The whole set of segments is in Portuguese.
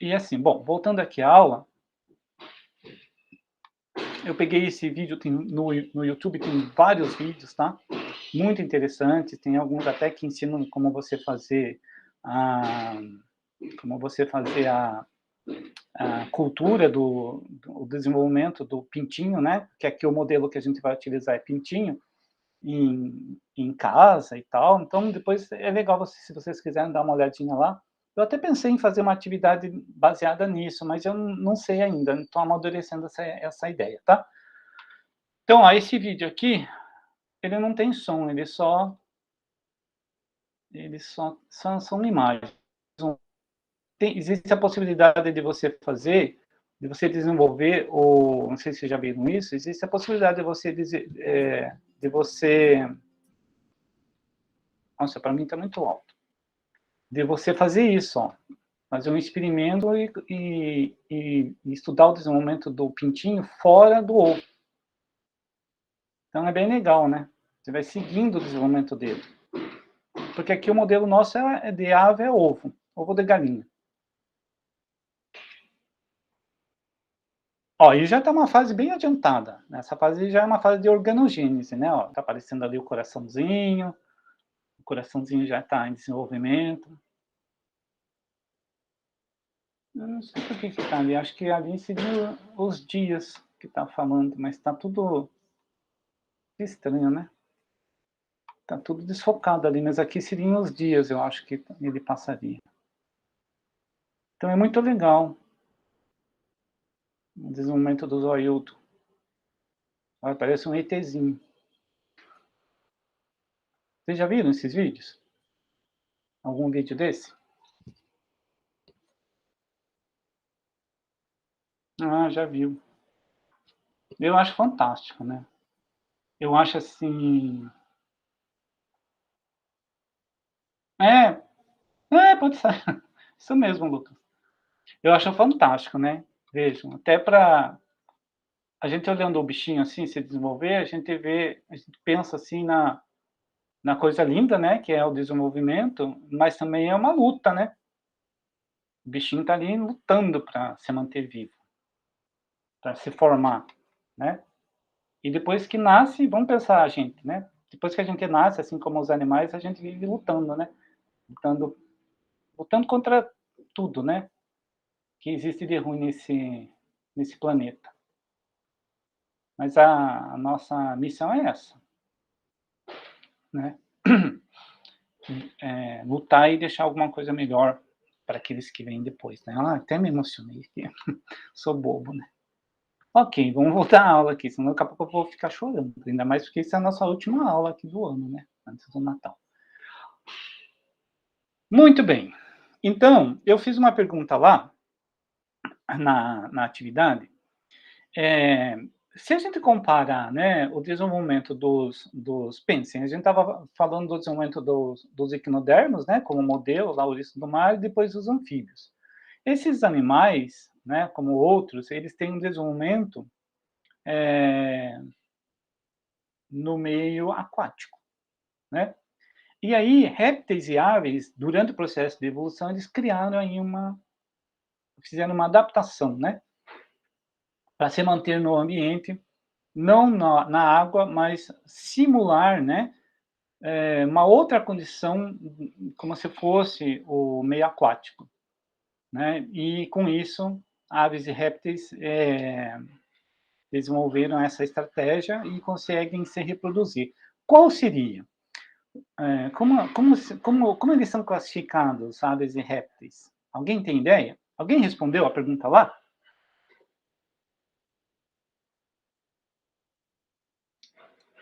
E assim, bom, voltando aqui à aula, eu peguei esse vídeo, tem no YouTube tem vários vídeos, tá? Muito interessantes, tem alguns até que ensinam como você fazer a a cultura do desenvolvimento do pintinho, né? Que aqui o modelo que a gente vai utilizar é pintinho em casa e tal. Então, depois é legal você, se vocês quiserem dar uma olhadinha lá. Eu até pensei em fazer uma atividade baseada nisso, mas eu não sei ainda, estou amadurecendo essa ideia, tá? Então, ó, esse vídeo aqui, ele não tem som, são imagens. Existe a possibilidade de você fazer, de você desenvolver, ou não sei se vocês já viram isso, existe a possibilidade de você de você, nossa, para mim está muito alto, de você fazer isso, ó, fazer um experimento e estudar o desenvolvimento do pintinho fora do ovo. Então é bem legal, né? Você vai seguindo o desenvolvimento dele. Porque aqui o modelo nosso é de ave, é ovo de galinha. Ó, e já está uma fase bem adiantada. Essa fase já é uma fase de organogênese, né? Ó, tá aparecendo ali o coraçãozinho já está em desenvolvimento. Eu não sei por que está ali, acho que ali seriam os dias que está falando, mas está tudo estranho, né? Está tudo desfocado ali, mas aqui seriam os dias, eu acho que ele passaria. Então é muito legal o desenvolvimento do zoiudo. Olha, parece um ETzinho. Vocês já viram esses vídeos? Algum vídeo desse? Ah, já viu. Eu acho fantástico, né? Eu acho assim... Pode ser. Isso mesmo, Lucas. Eu acho fantástico, né? Vejam, até para a gente olhando o bichinho assim se desenvolver, a gente pensa assim na coisa linda, né? Que é o desenvolvimento, mas também é uma luta, né? O bichinho está ali lutando para se manter vivo, para se formar, né? E depois que nasce, vamos pensar a gente, né? Depois que a gente nasce, assim como os animais, a gente vive lutando, né? Lutando, lutando contra tudo, né? Que existe de ruim nesse planeta. Mas a nossa missão é essa, né? Lutar e deixar alguma coisa melhor para aqueles que vêm depois, né? Ah, até me emocionei aqui. Sou bobo, né? Ok, vamos voltar à aula aqui, senão daqui a pouco eu vou ficar chorando. Ainda mais porque essa é a nossa última aula aqui do ano, né? Antes do Natal. Muito bem. Então, eu fiz uma pergunta lá na atividade. Se a gente comparar, né, o desenvolvimento pensem, a gente estava falando do desenvolvimento dos equinodermos, né, como modelo, lá, o ouriço do mar, e depois os anfíbios. Esses animais, né, como outros, eles têm um desenvolvimento no meio aquático, né? E aí, répteis e aves, durante o processo de evolução, eles criaram aí fizeram uma adaptação, né, para se manter no ambiente, não na água, mas simular, né, uma outra condição, como se fosse o meio aquático, né? E com isso, aves e répteis desenvolveram essa estratégia e conseguem se reproduzir. Qual seria? Como eles são classificados, aves e répteis? Alguém tem ideia? Alguém respondeu a pergunta lá?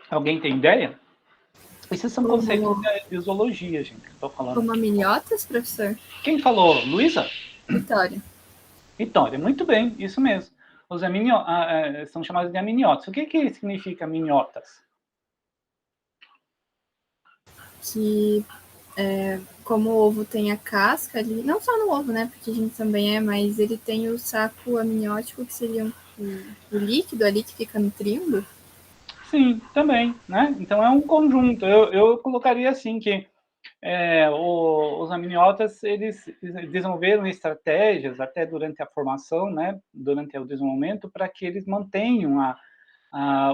Alguém tem ideia? Esses são conceitos de zoologia, gente, que eu estou falando Como aqui. amniotas, professor? Quem falou? Luísa? Vitória. Vitória, muito bem, isso mesmo. Os são chamados de amniotas. O que significa amniotas? Que, como o ovo tem a casca ali, não só no ovo, né? Porque a gente também mas ele tem o saco amniótico, que seria o líquido ali que fica nutrindo. Sim, também, né? Então é um conjunto. Eu colocaria assim que Os amniotas, eles desenvolveram estratégias até durante a formação, né, durante o desenvolvimento, para que eles mantenham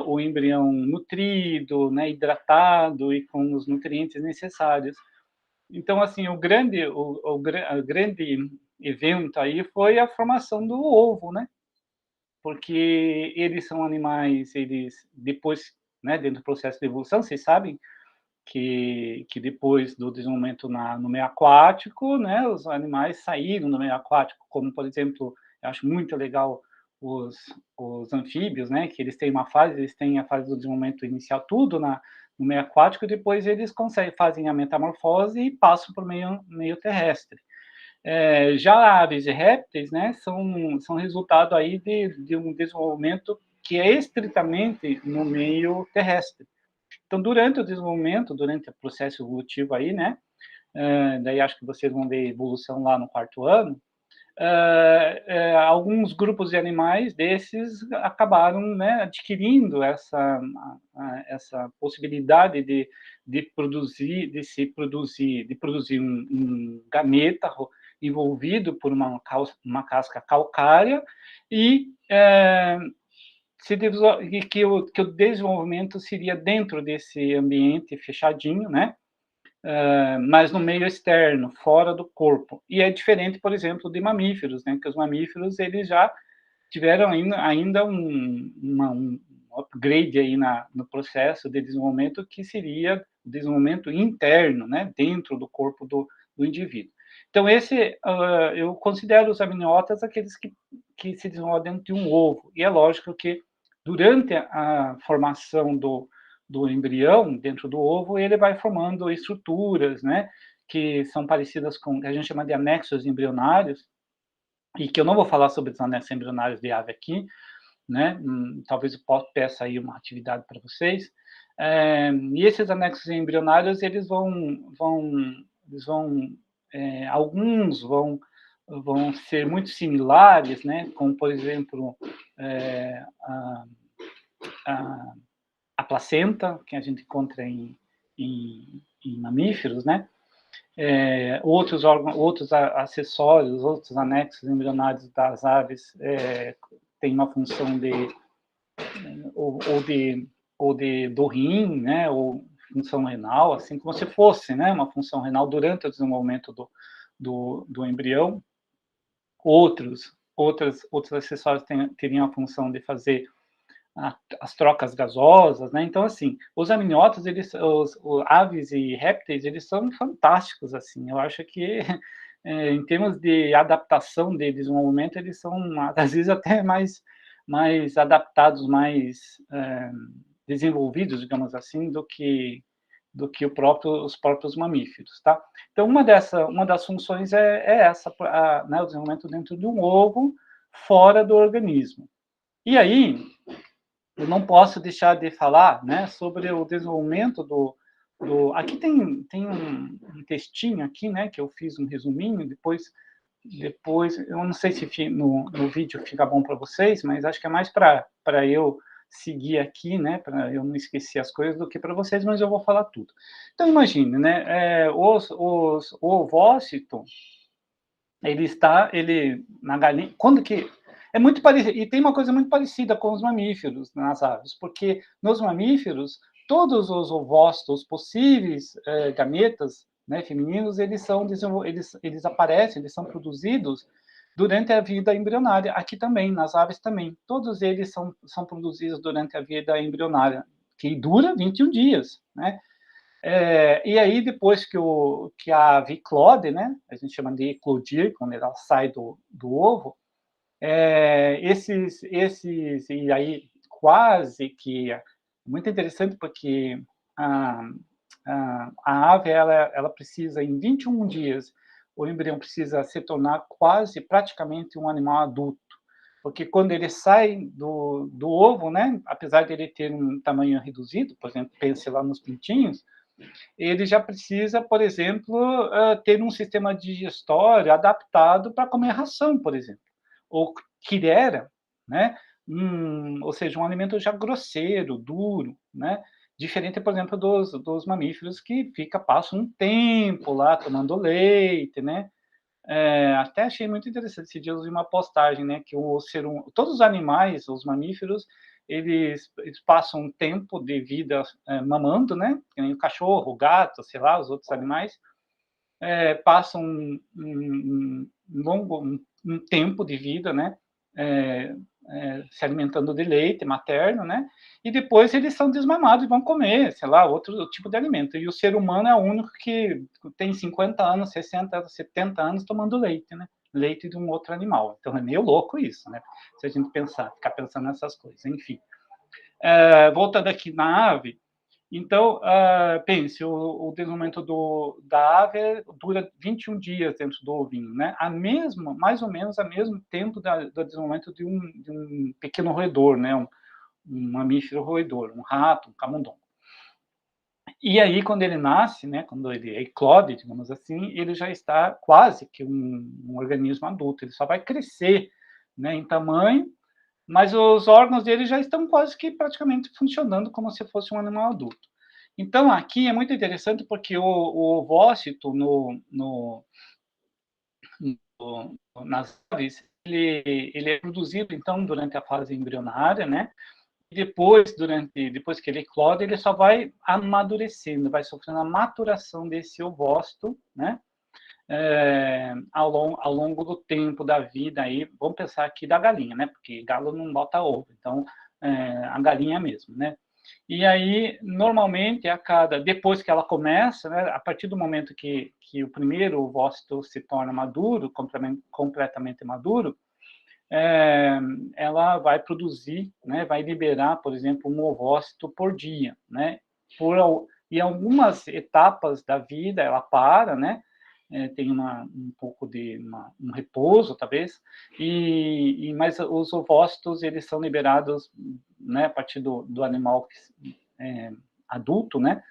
o embrião nutrido, né, hidratado e com os nutrientes necessários. Então, assim, o grande evento aí foi a formação do ovo, né? Porque eles são animais, eles depois, né, dentro do processo de evolução, vocês sabem que depois do desenvolvimento no meio aquático, né, os animais saíram do meio aquático, como, por exemplo, eu acho muito legal os, os anfíbios, né, que eles têm uma fase, eles têm a fase do desenvolvimento inicial, tudo no meio aquático, e depois eles fazem a metamorfose e passam para o meio terrestre. Já aves e répteis, né, são resultado aí de um desenvolvimento que é estritamente no meio terrestre. Então, durante o desenvolvimento, durante o processo evolutivo aí, né, daí acho que vocês vão ver evolução lá no 4º ano, alguns grupos de animais desses acabaram, né, adquirindo essa possibilidade de produzir um gameta envolvido por uma casca calcária e que o desenvolvimento seria dentro desse ambiente fechadinho, né? Mas no meio externo, fora do corpo. E é diferente, por exemplo, de mamíferos, né? Que os mamíferos eles já tiveram ainda um upgrade aí no processo de desenvolvimento, que seria o desenvolvimento interno, né? Dentro do corpo do indivíduo. Então, eu considero os amniotas aqueles que se desenvolvem dentro de um ovo. E é lógico que durante a formação do embrião dentro do ovo, ele vai formando estruturas, né, que são parecidas com, que a gente chama de anexos embrionários, e que eu não vou falar sobre os anexos embrionários de ave aqui, né, talvez eu peça aí uma atividade para vocês, e esses anexos embrionários, alguns vão ser muito similares, né, como, por exemplo, a placenta, que a gente encontra em mamíferos, né? Outros órgãos, outros acessórios, outros anexos embrionários das aves têm uma função do rim, né? Ou função renal, assim como se fosse, né? Uma função renal durante o desenvolvimento do embrião. Outros acessórios teriam a função de fazer as trocas gasosas, né? Então, assim, os amniotas, os aves e répteis, eles são fantásticos, assim. Eu acho que, em termos de adaptação de desenvolvimento, eles são, às vezes, até mais adaptados, mais desenvolvidos, digamos assim, do que os próprios mamíferos, tá? Então, uma das funções é essa, né, o desenvolvimento dentro de um ovo, fora do organismo. E aí, eu não posso deixar de falar, né, sobre o desenvolvimento aqui tem um textinho aqui, né, que eu fiz um resuminho, depois eu não sei se no vídeo fica bom para vocês, mas acho que é mais para eu seguir aqui, né, para eu não esquecer as coisas do que para vocês, mas eu vou falar tudo. Então, imagine, né, o ovócito, na galinha, quando que é muito parecido, e tem uma coisa muito parecida com os mamíferos nas aves, porque nos mamíferos todos os ovócitos possíveis, gametas, né, femininos, eles aparecem, eles são produzidos durante a vida embrionária. Aqui também, nas aves também, todos eles são produzidos durante a vida embrionária, que dura 21 dias, né? E aí, depois que a ave eclode, né, a gente chama de eclodir, quando ela sai do ovo, e aí quase que... Muito interessante, porque a ave, ela precisa, em 21 dias, o embrião precisa se tornar praticamente um animal adulto. Porque quando ele sai do ovo, né, apesar de ele ter um tamanho reduzido, por exemplo, pense lá nos pintinhos, ele já precisa, por exemplo, ter um sistema digestório adaptado para comer ração, por exemplo, ou quirera, né? Ou seja, um alimento já grosseiro, duro, né? Diferente, por exemplo, dos mamíferos que passam um tempo lá tomando leite, né? Até achei muito interessante esse dia eu vi uma postagem, né, que todos os animais, os mamíferos, eles passam um tempo de vida mamando, né? Que nem o cachorro, o gato, sei lá, os outros animais, passam um tempo de vida, né? É, se alimentando de leite materno, né? E depois eles são desmamados e vão comer, sei lá, outro tipo de alimento. E o ser humano é o único que tem 50 anos, 60 anos, 70 anos tomando leite, né? Leite de um outro animal. Então é meio louco isso, né? Se a gente ficar pensando nessas coisas. Enfim. Voltando aqui na ave, então, pense, o desenvolvimento da ave dura 21 dias dentro do ovinho, né? Mais ou menos, ao mesmo tempo do desenvolvimento de um pequeno roedor, né? Um mamífero roedor, um rato, um camundongo. E aí, quando ele nasce, né? Quando ele eclode, digamos assim, ele já está quase que um organismo adulto. Ele só vai crescer, né? Em tamanho, mas os órgãos dele já estão quase que praticamente funcionando como se fosse um animal adulto. Então, aqui é muito interessante porque o ovócito nas aves, ele é produzido, então, durante a fase embrionária, né? E depois que ele eclode, ele só vai amadurecendo, vai sofrendo a maturação desse ovócito, né? Ao longo do tempo da vida aí, vamos pensar aqui da galinha, né? Porque galo não bota ovo, então a galinha mesmo, né? E aí, normalmente, depois que ela começa, né, a partir do momento que o primeiro ovócito se torna maduro, completamente maduro, ela vai produzir, né, vai liberar, por exemplo, um ovócito por dia, né? E algumas etapas da vida ela para, né? Tem um pouco de um repouso, talvez, mas os ovócitos eles são liberados, né, a partir do animal adulto, né,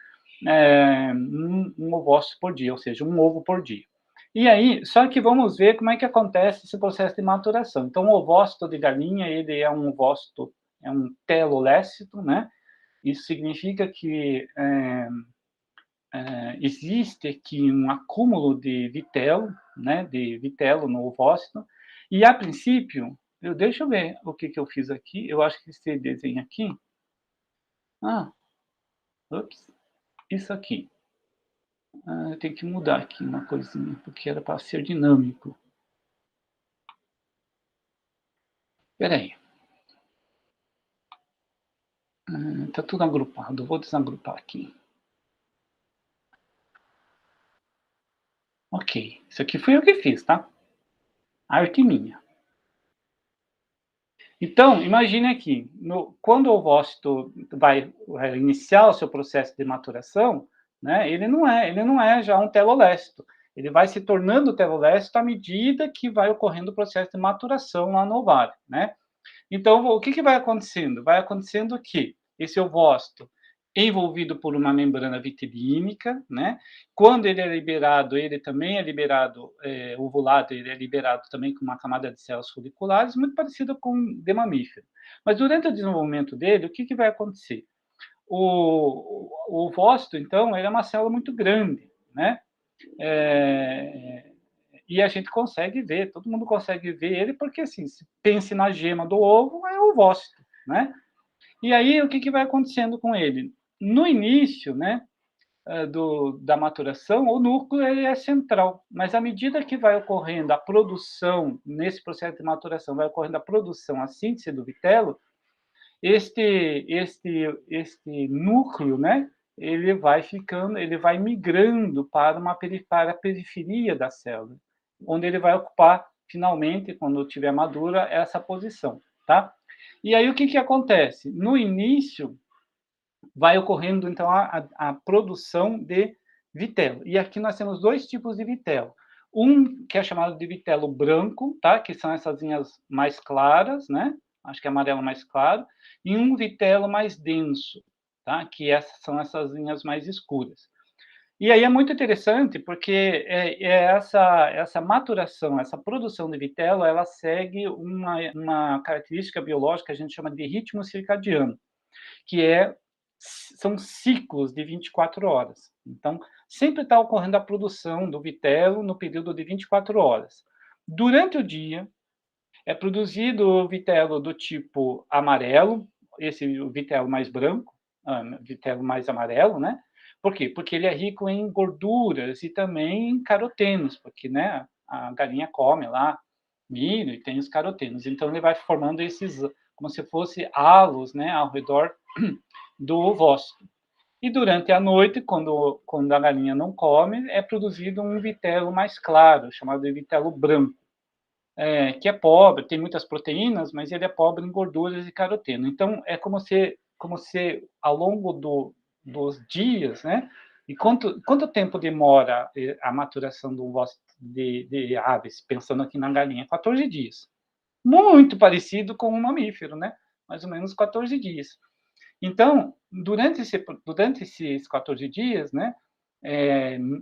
um ovócito por dia, ou seja, um ovo por dia. E aí, só que vamos ver como é que acontece esse processo de maturação. Então, o ovócito de galinha, ele é um ovócito, é um telolécito, né? Isso significa que existe aqui um acúmulo de vitelo, né, de vitelo no ovócito, e a princípio, deixa eu ver o que eu fiz aqui, eu acho que esse desenho aqui, ups, isso aqui, eu tenho que mudar aqui uma coisinha, porque era para ser dinâmico. Espera aí. Está tudo agrupado, vou desagrupar aqui. Ok, isso aqui foi eu que fiz, tá? Arte minha. Então, imagine aqui, quando o ovócito vai iniciar o seu processo de maturação, né, ele não é já um telolécito. Ele vai se tornando telolécito à medida que vai ocorrendo o processo de maturação lá no ovário, né? Então, o que vai acontecendo? Vai acontecendo que esse ovócito envolvido por uma membrana vitilínica, né? Quando ele é liberado, ele também é liberado, ovulado, ele é liberado também com uma camada de células foliculares, muito parecida com de mamífero. Mas durante o desenvolvimento dele, o que vai acontecer? O ovócito, então, ele é uma célula muito grande, né? E a gente consegue ver, todo mundo consegue ver ele, porque assim, se pense na gema do ovo, é o ovócito, né? E aí, o que vai acontecendo com ele? No início, né, da maturação, o núcleo ele é central, mas à medida que vai ocorrendo a produção, nesse processo de maturação, vai ocorrendo a produção, a síntese do vitelo, este núcleo, né, ele vai migrando para a periferia da célula, onde ele vai ocupar, finalmente, quando tiver madura, essa posição, tá? E aí, o que acontece? No início, vai ocorrendo, então, a produção de vitelo. E aqui nós temos dois tipos de vitelo. Um que é chamado de vitelo branco, tá? Que são essas linhas mais claras, né? Acho que é amarelo mais claro. E um vitelo mais denso, tá? Que são essas linhas mais escuras. E aí é muito interessante porque essa maturação, essa produção de vitelo, ela segue uma característica biológica que a gente chama de ritmo circadiano, que é são ciclos de 24 horas. Então, sempre está ocorrendo a produção do vitelo no período de 24 horas. Durante o dia, é produzido o vitelo do tipo amarelo, esse o vitelo mais branco, vitelo mais amarelo, né? Por quê? Porque ele é rico em gorduras e também em carotenos, porque, né, a galinha come lá milho e tem os carotenos. Então ele vai formando esses, como se fosse halos, né, ao redor do ovócito. E durante a noite, quando a galinha não come, é produzido um vitelo mais claro, chamado de vitelo branco, que é pobre, tem muitas proteínas, mas ele é pobre em gorduras e caroteno. Então, é como se ao longo dos dias, né? E quanto tempo demora a maturação do ovócito de aves, pensando aqui na galinha? 14 dias. Muito parecido com um mamífero, né? Mais ou menos 14 dias. Então, durante esses 14 dias, né,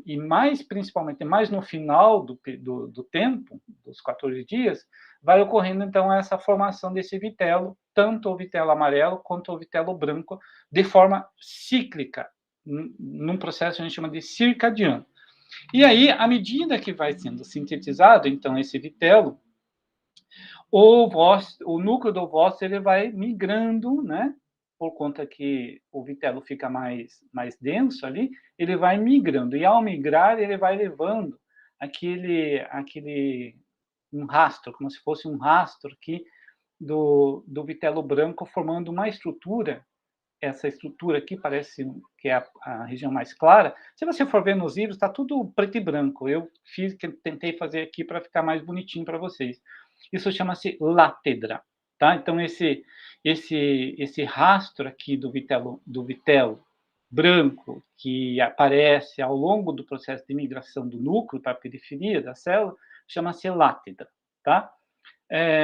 e mais principalmente mais no final do tempo, dos 14 dias, vai ocorrendo então essa formação desse vitelo, tanto o vitelo amarelo quanto o vitelo branco, de forma cíclica, num processo que a gente chama de circadiano. E aí, à medida que vai sendo sintetizado, então, esse vitelo, o núcleo do ovócito ele vai migrando, né? Por conta que o vitelo fica mais denso ali, ele vai migrando. E ao migrar, ele vai levando aquele um rastro, como se fosse um rastro aqui do vitelo branco, formando uma estrutura. Essa estrutura aqui parece que é a região mais clara. Se você for ver nos livros, está tudo preto e branco. Eu tentei fazer aqui para ficar mais bonitinho para vocês. Isso chama-se látedra, tá? Então esse rastro aqui do vitelo branco que aparece ao longo do processo de migração do núcleo para a periferia da célula chama-se látedra, tá?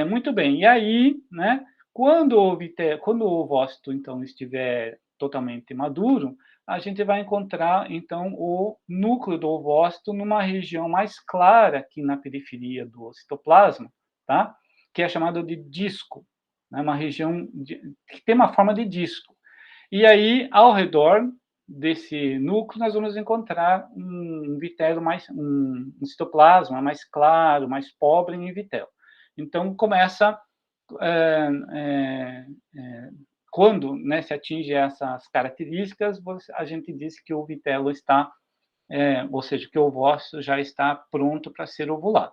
Muito bem. E aí, né? Quando o ovócito então estiver totalmente maduro, a gente vai encontrar então o núcleo do ovócito numa região mais clara aqui na periferia do citoplasma, tá? Que é chamado de disco, né? Uma região que tem uma forma de disco. E aí, ao redor desse núcleo, nós vamos encontrar um vitelo um citoplasma mais claro, mais pobre em vitelo. Então, começa quando, né, se atinge essas características, a gente diz que o vitelo está, ou seja, que o ovócito já está pronto para ser ovulado.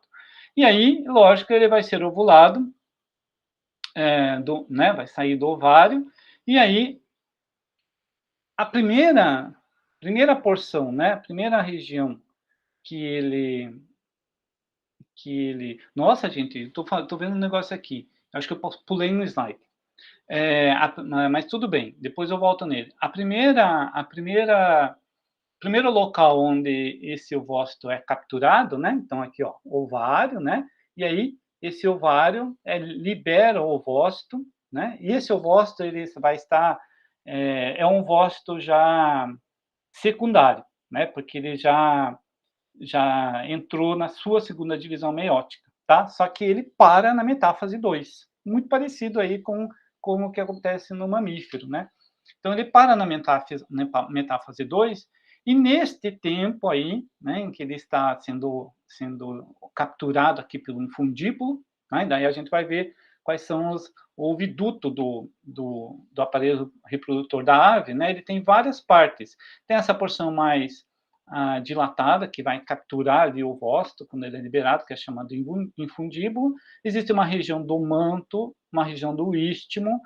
E aí, lógico, ele vai ser ovulado, né, vai sair do ovário, e aí a primeira porção, né, a primeira região que nossa, gente, estou vendo um negócio aqui. Acho que eu pulei no slide. Mas tudo bem, depois eu volto nele. Primeiro local onde esse ovócito é capturado, né? Então aqui, ó, ovário, né? E aí esse ovário libera o ovócito, né? E esse ovócito ele vai estar um ovócito já secundário, né? Porque ele já entrou na sua segunda divisão meiótica, tá? Só que ele para na metáfase 2, muito parecido aí com o que acontece no mamífero, né? Então ele para na metáfase 2 e neste tempo aí, né, em que ele está sendo capturado aqui pelo infundíbulo, né, daí a gente vai ver quais são o oviduto do aparelho reprodutor da ave, né? Ele tem várias partes. Tem essa porção mais dilatada, que vai capturar ali o ovócito quando ele é liberado, que é chamado infundíbulo. Existe uma região do manto, uma região do istmo,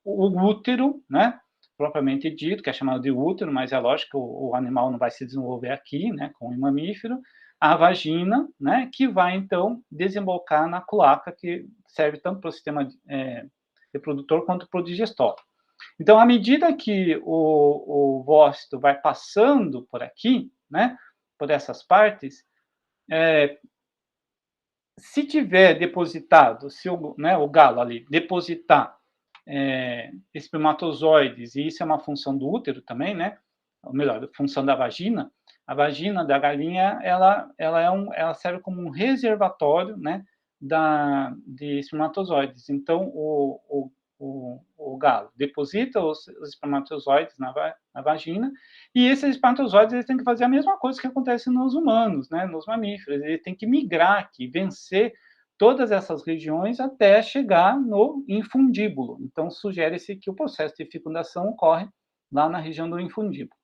o útero, né, propriamente dito, que é chamado de útero, mas é lógico que o animal não vai se desenvolver aqui, né, como em mamífero. A vagina, né, que vai então desembocar na cloaca, que serve tanto para o sistema reprodutor quanto para o digestório. Então, à medida que o ovócito vai passando por aqui, né, por essas partes, se tiver depositado, se o galo ali depositar espermatozoides, e isso é uma função do útero também, né, ou melhor, função da vagina, a vagina da galinha, ela serve como um reservatório, né, de espermatozoides. Então, o galo? Deposita os espermatozoides na vagina, e esses espermatozoides eles têm que fazer a mesma coisa que acontece nos humanos, né, nos mamíferos. Ele tem que migrar aqui, vencer todas essas regiões até chegar no infundíbulo. Então, sugere-se que o processo de fecundação ocorre lá na região do infundíbulo.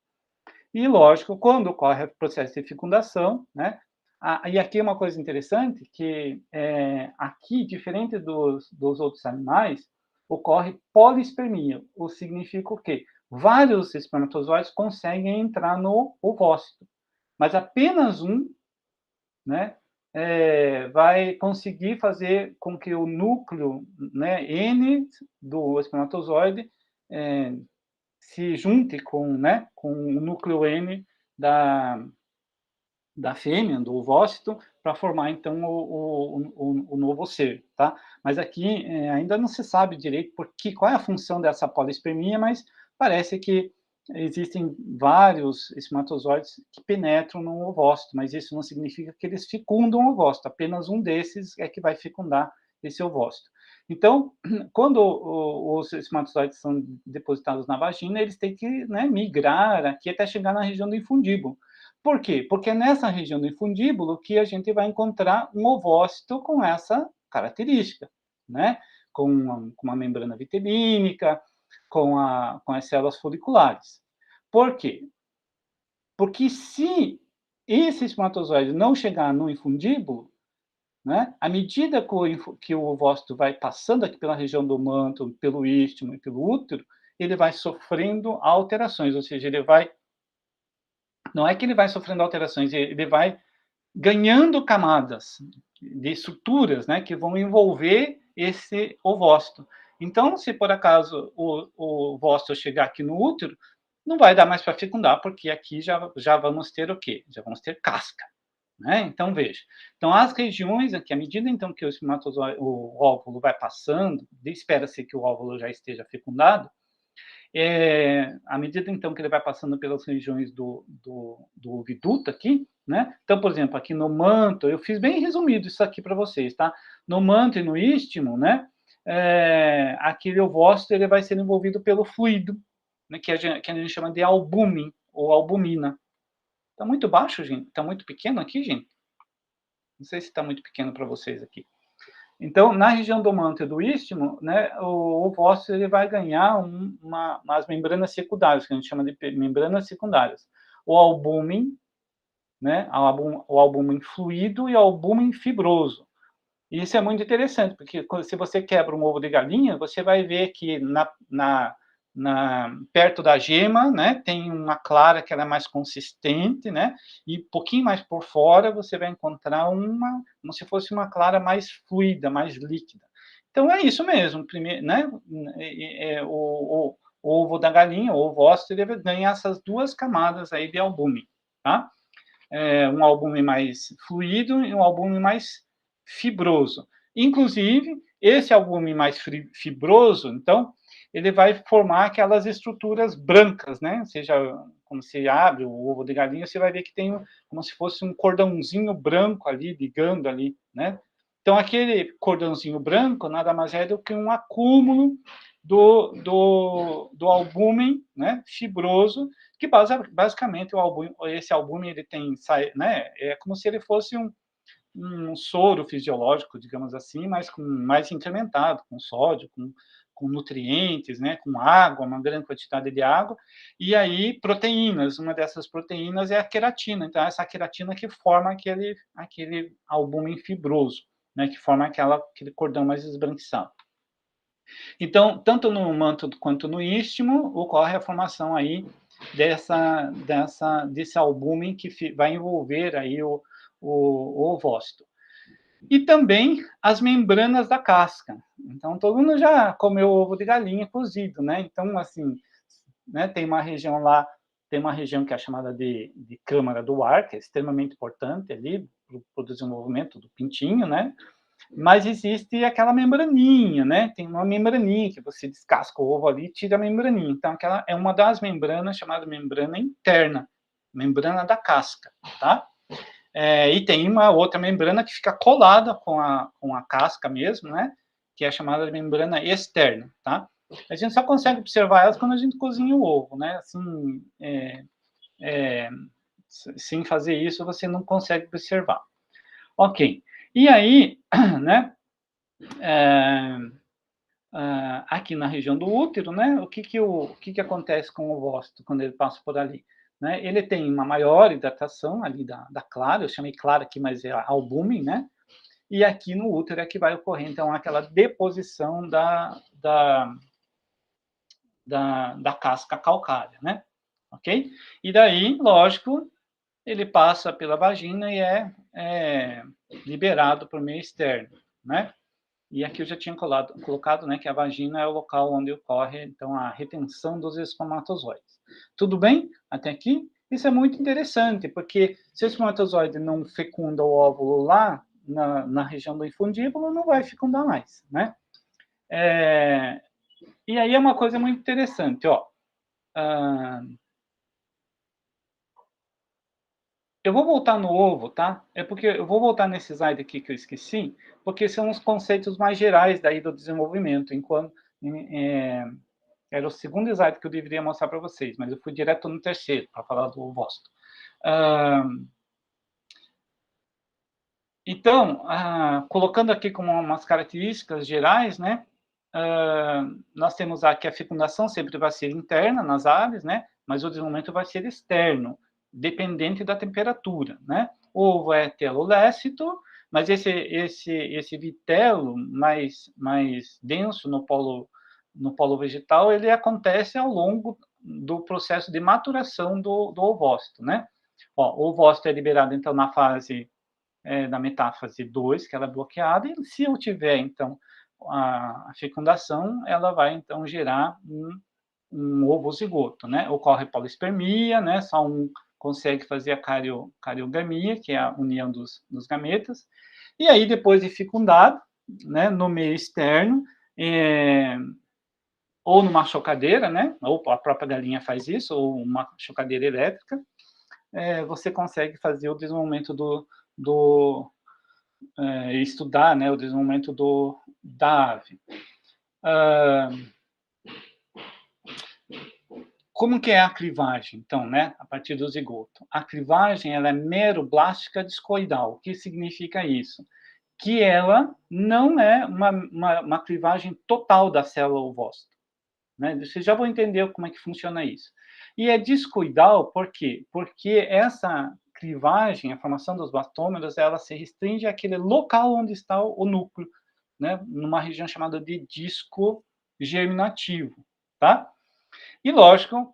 E, lógico, quando ocorre o processo de fecundação, né, e aqui é uma coisa interessante, que aqui, diferente dos outros animais, ocorre polispermia, o que significa o quê? Vários espermatozoides conseguem entrar no ovócito, mas apenas um, né, vai conseguir fazer com que o núcleo, né, N do espermatozoide se junte né, com o núcleo N da fêmea, do ovócito, para formar, então, o novo ser, tá? Mas aqui ainda não se sabe direito qual é a função dessa polispermia, mas parece que existem vários espermatozoides que penetram no ovócito, mas isso não significa que eles fecundam o ovócito, apenas um desses é que vai fecundar esse ovócito. Então, quando os espermatozoides são depositados na vagina, eles têm que, né, migrar aqui até chegar na região do infundíbulo. Por quê? Porque é nessa região do infundíbulo que a gente vai encontrar um ovócito com essa característica, né? Com uma membrana vitelínica, com as células foliculares. Por quê? Porque se esse espermatozoide não chegar no infundíbulo, né, à medida que o ovócito vai passando aqui pela região do manto, pelo istmo e pelo útero, ele vai sofrendo alterações, ou seja, não é que ele vai sofrendo alterações, ele vai ganhando camadas de estruturas, né, que vão envolver esse ovócito. Então, se por acaso o ovócito chegar aqui no útero, não vai dar mais para fecundar, porque aqui já vamos ter o quê? Já vamos ter casca. Né? Então, veja. Então, as regiões aqui, à medida então que o óvulo vai passando, espera-se que o óvulo já esteja fecundado, à medida então que ele vai passando pelas regiões do oviduto aqui, né? Então, por exemplo, aqui no manto, eu fiz bem resumido isso aqui para vocês, tá? No manto e no istmo, né? Aquele ovócito ele vai ser envolvido pelo fluido, né? Que a gente chama de albúmin ou albumina. Tá muito baixo, gente? Tá muito pequeno aqui, gente? Não sei se está muito pequeno para vocês aqui. Então, na região do manto e do istmo, né, o ovócito ele vai ganhar umas membranas secundárias, que a gente chama de membranas secundárias. O albúmin, né, o albúmin fluido e o albúmin fibroso. E isso é muito interessante, porque se você quebra um ovo de galinha, você vai ver que perto da gema, né, tem uma clara que ela é mais consistente, né, e um pouquinho mais por fora você vai encontrar como se fosse uma clara mais fluida, mais líquida. Então é isso mesmo, primeiro, né, o ovo da galinha, o ovócito, ele ganha essas duas camadas aí de albúmin, tá? Um albúmin mais fluido e um albúmin mais fibroso. Inclusive, esse albúmin mais fibroso, então, ele vai formar aquelas estruturas brancas, né? Ou seja, quando você abre o ovo de galinha, você vai ver que tem como se fosse um cordãozinho branco ali, ligando ali, né? Então, aquele cordãozinho branco nada mais é do que um acúmulo do albúmin, né, fibroso, que basicamente esse albúmin ele tem, né, é como se ele fosse um soro fisiológico, digamos assim, mas mais incrementado, com sódio, com nutrientes, né, com água, uma grande quantidade de água, e aí proteínas. Uma dessas proteínas é a queratina. Então, essa queratina que forma aquele albúmin fibroso, né, que forma aquele cordão mais esbranquiçado. Então, tanto no manto quanto no istmo, ocorre a formação aí desse albúmin que vai envolver aí o ovócito. E também as membranas da casca. Então, todo mundo já comeu ovo de galinha cozido, né? Então, assim, né, tem uma região que é chamada de câmara do ar, que é extremamente importante ali para o desenvolvimento do pintinho, né? Mas existe aquela membraninha, né? Tem uma membraninha que você descasca o ovo ali e tira a membraninha. Então, aquela é uma das membranas chamada membrana interna, membrana da casca, tá? E tem uma outra membrana que fica colada com a casca mesmo, né? Que é chamada de membrana externa, tá? A gente só consegue observar elas quando a gente cozinha o ovo, né? Assim, sem fazer isso, você não consegue observar. Ok. E aí, né? Aqui na região do útero, né? O que acontece com o ovócito quando ele passa por ali? Né? Ele tem uma maior hidratação ali da clara, eu chamei clara aqui, mas é albúmen, né? E aqui no útero é que vai ocorrer, então, aquela deposição da casca calcária, né? Ok? E daí, lógico, ele passa pela vagina e é liberado por meio externo, né? E aqui eu já tinha colocado, né, que a vagina é o local onde ocorre, então, a retenção dos espermatozoides. Tudo bem? Até aqui? Isso é muito interessante, porque se o espermatozoide não fecunda o óvulo lá, na região do infundíbulo, não vai fecundar mais, né? E aí é uma coisa muito interessante, ó. Eu vou voltar no ovo, tá? É porque eu vou voltar nesse slide aqui que eu esqueci, porque são os conceitos mais gerais daí do desenvolvimento, enquanto era o segundo slide que eu deveria mostrar para vocês, mas eu fui direto no terceiro para falar do ovócito. Então, colocando aqui como umas características gerais, né? Nós temos aqui a fecundação sempre vai ser interna nas aves, né? Mas o desenvolvimento vai ser externo, dependente da temperatura, né? O ovo é telolécito, mas esse vitelo mais denso no polo vegetal, ele acontece ao longo do processo de maturação do ovócito, né? Ó, o ovócito é liberado, então, na fase da metáfase 2, que ela é bloqueada, e se eu tiver, então, a fecundação, ela vai, então, gerar um ovozigoto, né? Ocorre polispermia, né? Só um consegue fazer a cariogamia, que é a união dos gametas, e aí, depois de fecundado, né, no meio externo, ou numa chocadeira, né? Ou a própria galinha faz isso, ou uma chocadeira elétrica, você consegue fazer o desenvolvimento estudar, né, o desenvolvimento da ave. Como que é a clivagem, então, né, a partir do zigoto? A clivagem, ela é meroblástica discoidal. O que significa isso? Que ela não é uma clivagem total da célula ovócita. Né? Vocês já vão entender como é que funciona isso. E é discoidal por quê? Porque essa clivagem, a formação dos bastômeros, ela se restringe àquele local onde está o núcleo, né? Numa região chamada de disco germinativo, tá? E lógico,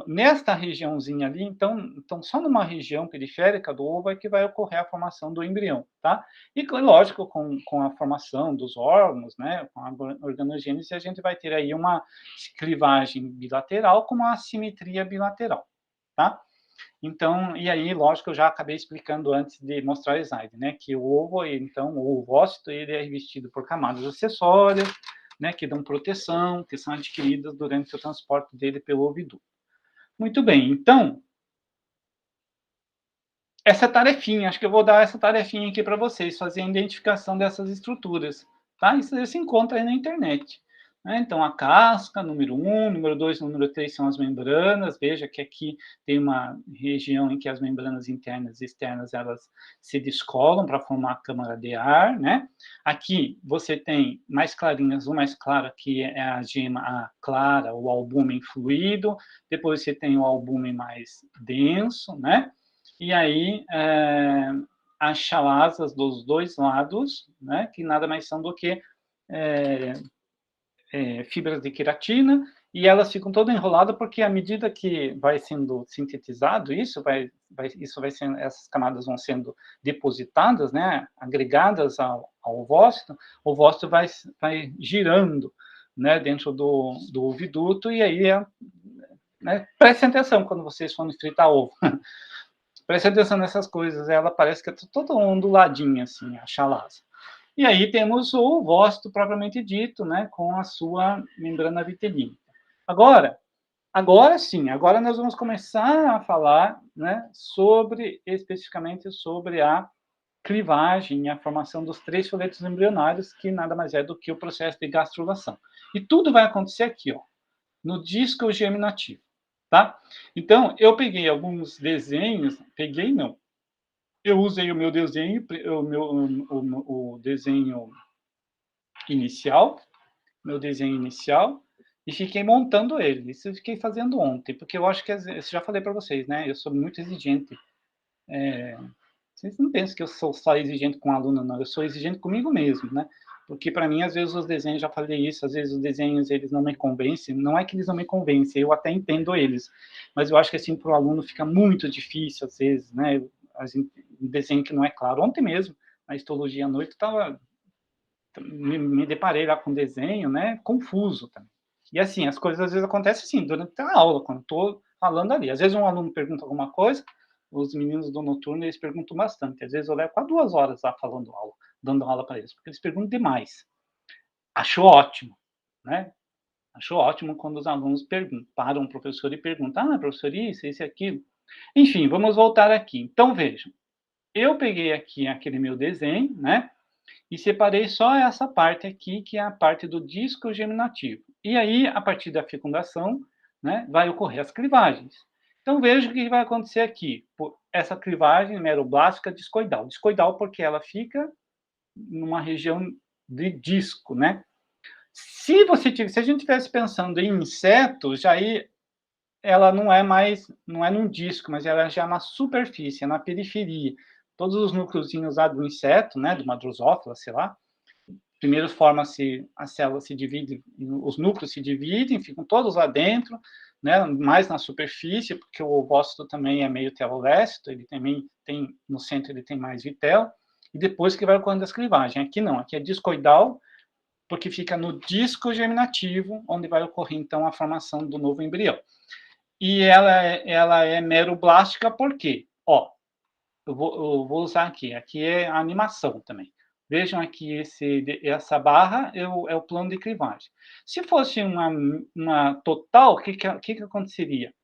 nesta regiãozinha ali, então só numa região periférica do ovo é que vai ocorrer a formação do embrião, tá? E lógico, com a formação dos órgãos, né, com a organogênese, a gente vai ter aí uma clivagem bilateral com uma assimetria bilateral, tá? Então, e aí, lógico, eu já acabei explicando antes de mostrar o slide, né, que o ovo, então, o ovócito, ele é revestido por camadas acessórias, né, que dão proteção, que são adquiridas durante o transporte dele pelo oviduto. Muito bem, então, essa tarefinha, acho que eu vou dar essa tarefinha aqui para vocês, fazer a identificação dessas estruturas, tá? Isso se encontra aí na internet. Né? Então, a casca, número 1, número 2, número 3 são as membranas. Veja que aqui tem uma região em que as membranas internas e externas, elas se descolam para formar a câmara de ar, né? Aqui você tem mais clarinhas, o mais claro aqui é a gema a clara, o albúmen fluido. Depois você tem o albúmen mais denso, né? E aí, as chalazas dos dois lados, né? Que nada mais são do que fibras de queratina, e elas ficam todas enroladas porque à medida que vai sendo sintetizado essas camadas vão sendo depositadas, né, agregadas ao ovócito, o ovócito vai girando, né, dentro do oviduto, e aí né, prestem atenção quando vocês forem fritar ovo. Prestem atenção nessas coisas, ela parece que é toda onduladinha, assim, a chalaza. E aí temos o ovócito propriamente dito, né, com a sua membrana vitelínica. Agora sim, agora nós vamos começar a falar, né, especificamente sobre a clivagem e a formação dos 3 folhetos embrionários, que nada mais é do que o processo de gastrulação. E tudo vai acontecer aqui, ó, no disco germinativo, tá? Então, eu peguei alguns desenhos, peguei não, eu usei o meu desenho, o desenho inicial, e fiquei montando ele. Isso eu fiquei fazendo ontem, porque eu acho que, já falei para vocês, né? Eu sou muito exigente. Vocês não pensam que eu sou só exigente com o aluno, não. Eu sou exigente comigo mesmo, né? Porque para mim, às vezes, os desenhos, já falei isso, às vezes os desenhos, eles não me convencem. Não é que eles não me convencem, eu até entendo eles. Mas eu acho que, assim, para o aluno fica muito difícil, às vezes, né? Um desenho que não é claro. Ontem mesmo, na histologia à noite, me deparei lá com um desenho, né? Confuso também. E, assim, as coisas, às vezes, acontecem, assim, durante a aula, quando estou falando ali. Às vezes, um aluno pergunta alguma coisa, os meninos do noturno, eles perguntam bastante. Às vezes eu levo quase 2 horas lá falando aula, dando aula para eles, porque eles perguntam demais. Acho ótimo, né? Acho ótimo quando os alunos perguntam, param o professor e perguntam, professor, isso e aquilo. Enfim, vamos voltar aqui. Então, vejam, eu peguei aqui aquele meu desenho, né? E separei só essa parte aqui, que é a parte do disco germinativo. E aí, a partir da fecundação, né, vai ocorrer as clivagens. Então, veja o que vai acontecer aqui. Essa clivagem meroblástica discoidal. Discoidal porque ela fica numa região de disco, né? Se a gente estivesse pensando em insetos, já aí ela não é num disco, mas ela já é na superfície, é na periferia. Todos os núcleozinhos lá do inseto, né, de uma drosófila, sei lá, primeiro forma-se, a célula se divide, os núcleos se dividem, ficam todos lá dentro, né, mais na superfície, porque o ovócito também é meio telolécito, ele também tem, no centro ele tem mais vitelo, e depois que vai ocorrendo a clivagem. Aqui não, aqui é discoidal, porque fica no disco germinativo, onde vai ocorrer, então, a formação do novo embrião. E ela é meroblástica por quê? Ó, eu vou usar aqui é a animação também. Vejam aqui essa barra é o plano de clivagem. Se fosse uma total, o que aconteceria?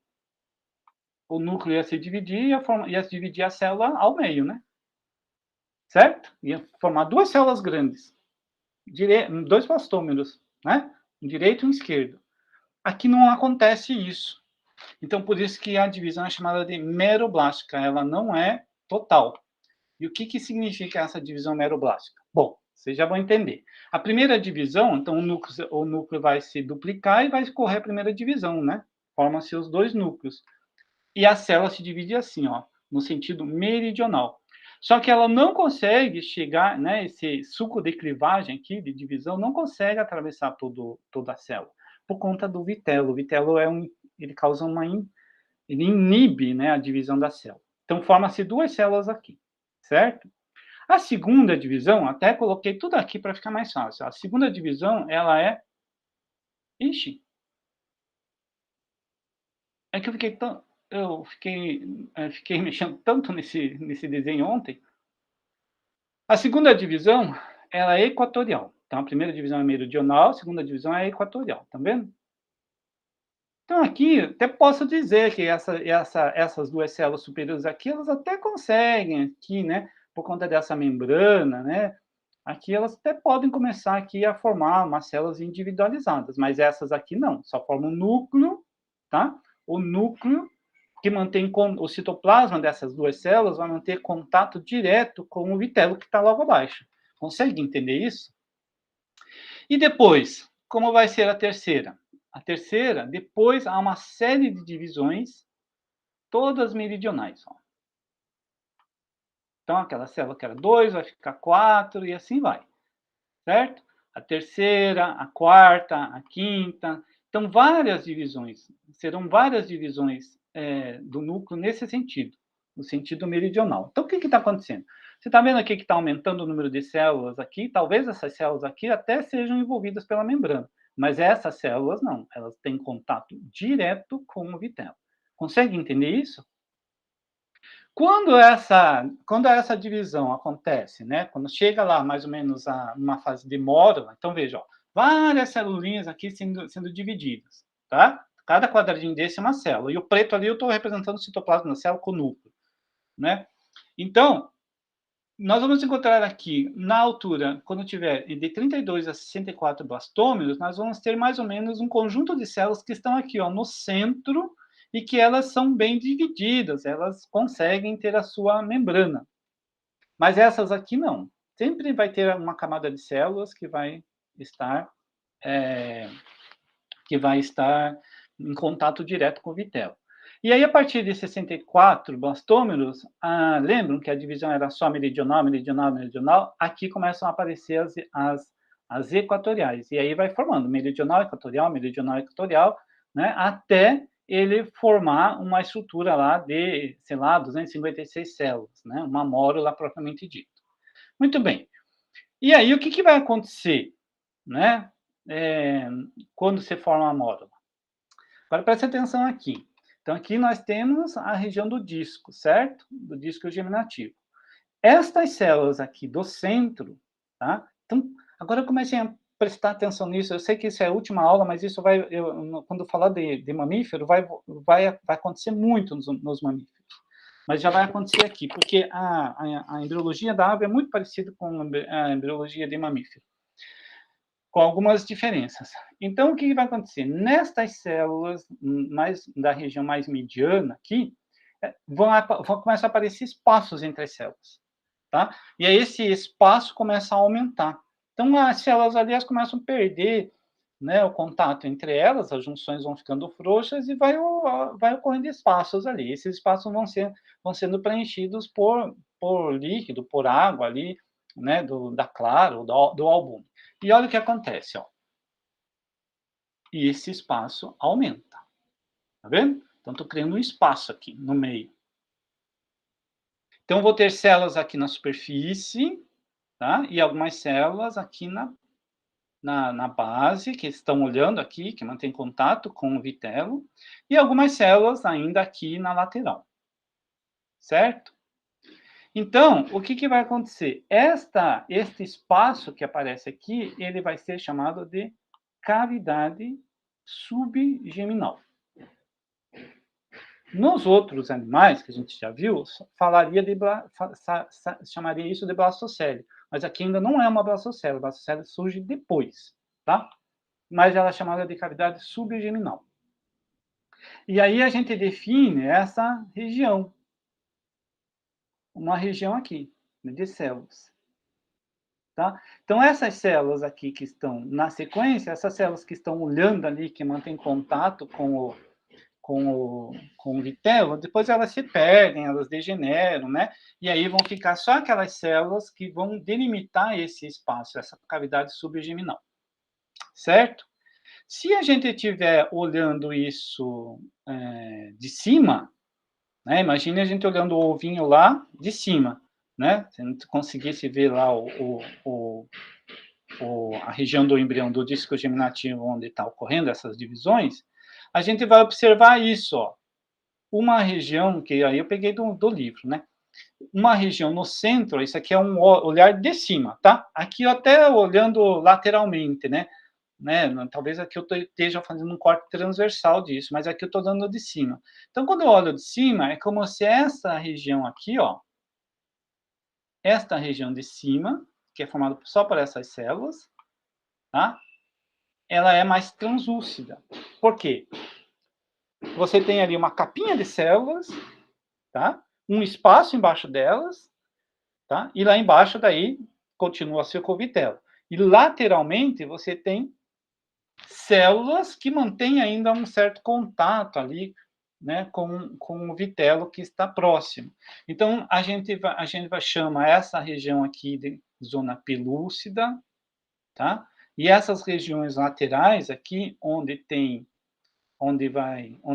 O núcleo ia se dividir e ia se dividir a célula ao meio, né? Certo? Ia formar 2 células grandes, 2 blastômeros, né? Um direito e um esquerdo. Aqui não acontece isso. Então, por isso que a divisão é chamada de meroblástica. Ela não é total. E o que significa essa divisão meroblástica? Bom, vocês já vão entender. A primeira divisão, então o núcleo vai se duplicar e vai escorrer a primeira divisão, né? Forma-se os 2 núcleos. E a célula se divide assim, ó, no sentido meridional. Só que ela não consegue chegar, né? Esse suco de clivagem aqui, de divisão, não consegue atravessar toda a célula, por conta do vitelo. O vitelo ele causa ele inibe, né, a divisão da célula. Então, forma-se 2 células aqui, certo? A segunda divisão, até coloquei tudo aqui para ficar mais fácil. A segunda divisão, ela é... Ixi! É que fiquei mexendo tanto nesse desenho ontem. A segunda divisão, ela é equatorial. Então, a primeira divisão é meridional, a segunda divisão é equatorial. Tá vendo? Então, aqui, até posso dizer que essas 2 células superiores aqui, elas até conseguem aqui, né? Por conta dessa membrana, né? Aqui elas até podem começar aqui a formar umas células individualizadas, mas essas aqui não, só formam um núcleo, tá? O núcleo que mantém o citoplasma dessas 2 células vai manter contato direto com o vitelo que está logo abaixo. Consegue entender isso? E depois, como vai ser a terceira? A terceira, depois há uma série de divisões, todas meridionais. Ó. Então, aquela célula que era 2 vai ficar 4 e assim vai. Certo? A terceira, a quarta, a quinta. Então, várias divisões. Serão várias divisões do núcleo nesse sentido, no sentido meridional. Então, o que está acontecendo? Você está vendo aqui que está aumentando o número de células aqui? Talvez essas células aqui até sejam envolvidas pela membrana, mas essas células não. Elas têm contato direto com o vitelo. Consegue entender isso? Quando essa divisão acontece, né? Quando chega lá mais ou menos a uma fase de módula, então veja, ó, várias celulinhas aqui sendo divididas, tá? Cada quadradinho desse é uma célula. E o preto ali eu estou representando o citoplasma da célula com o núcleo, né? Então, nós vamos encontrar aqui, na altura, quando tiver de 32 a 64 blastômeros, nós vamos ter mais ou menos um conjunto de células que estão aqui, ó, no centro, e que elas são bem divididas, elas conseguem ter a sua membrana. Mas essas aqui não. Sempre vai ter uma camada de células que vai estar, em contato direto com o vitelo. E aí, a partir de 64 blastômeros, lembram que a divisão era só meridional, meridional, meridional? Aqui começam a aparecer as equatoriais. E aí vai formando meridional, equatorial, né, até ele formar uma estrutura lá de, sei lá, 256 células, né, uma mórula propriamente dita. Muito bem. E aí, o que vai acontecer, né, quando você forma uma mórula? Agora, preste atenção aqui. Então, aqui nós temos a região do disco, certo? Do disco germinativo. Estas células aqui do centro, tá? Então, agora comecem a prestar atenção nisso. Eu sei que isso é a última aula, mas isso vai, quando eu falar de mamífero, vai acontecer muito nos mamíferos. Mas já vai acontecer aqui, porque a embriologia da ave é muito parecida com a embriologia de mamífero, com algumas diferenças. Então, o que vai acontecer? Nestas células da região mais mediana aqui, vão começar a aparecer espaços entre as células, tá? E aí esse espaço começa a aumentar. Então, as células ali elas começam a perder, né, o contato entre elas, as junções vão ficando frouxas e vai ocorrendo espaços ali. Esses espaços vão sendo preenchidos por líquido, por água ali, né, da clara ou do albume. E olha o que acontece, ó. E esse espaço aumenta. Tá vendo? Então, estou criando um espaço aqui no meio. Então, vou ter células aqui na superfície, tá? E algumas células aqui na base, que estão olhando aqui, que mantém contato com o vitelo, e algumas células ainda aqui na lateral. Certo? Então, o que vai acontecer? Este espaço que aparece aqui, ele vai ser chamado de cavidade subgeminal. Nos outros animais que a gente já viu, chamaria isso de blastocele. Mas aqui ainda não é uma blastocele. A blastocele surge depois, tá? Mas ela é chamada de cavidade subgeminal. E aí a gente define essa região. Uma região aqui, de células. Tá? Então, essas células aqui que estão na sequência, essas células que estão olhando ali, que mantêm contato com o vitelo, depois elas se perdem, elas degeneram, né? E aí vão ficar só aquelas células que vão delimitar esse espaço, essa cavidade subgeminal. Certo? Se a gente estiver olhando isso de cima, né? Imagine a gente olhando o ovinho lá de cima, né? Se a gente conseguisse ver lá a região do embrião do disco germinativo onde está ocorrendo essas divisões, a gente vai observar isso, ó. Uma região que aí eu peguei do livro, né? Uma região no centro, isso aqui é um olhar de cima, tá? Aqui até olhando lateralmente, né? Talvez aqui eu esteja fazendo um corte transversal disso, mas aqui eu estou dando de cima. Então, quando eu olho de cima, é como se essa região aqui, ó, esta região de cima, que é formada só por essas células, tá? Ela é mais translúcida. Por quê? Você tem ali uma capinha de células, tá? Um espaço embaixo delas, tá? E lá embaixo daí continua seu covitelo. E lateralmente você tem células que mantêm ainda um certo contato ali, né, com o vitelo que está próximo. Então, a gente vai chamar essa região aqui de zona pelúcida, tá? E essas regiões laterais aqui, onde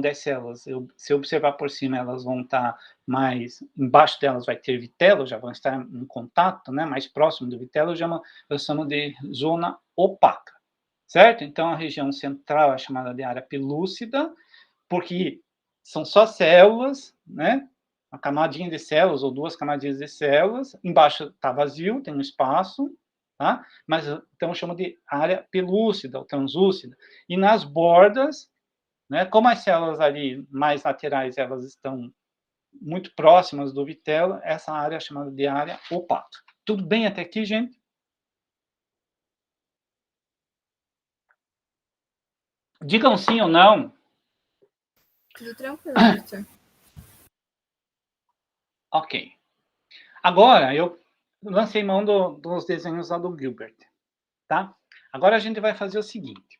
as células, se observar por cima, elas vão estar mais, embaixo delas vai ter vitelo, já vão estar em contato, né, mais próximo do vitelo, eu chamo de zona opaca, certo? Então, a região central é chamada de área pelúcida, porque são só células, né, uma camadinha de células ou duas camadinhas de células, embaixo está vazio, tem um espaço, tá? Mas, então, eu chamo de área pelúcida ou translúcida. E nas bordas, né, como as células ali mais laterais, elas estão muito próximas do vitelo, essa área é chamada de área opaca. Tudo bem até aqui, gente? Digam sim ou não. Tudo tranquilo, professor. Ok. Agora, eu lancei mão dos desenhos lá do Gilbert, tá? Agora a gente vai fazer o seguinte.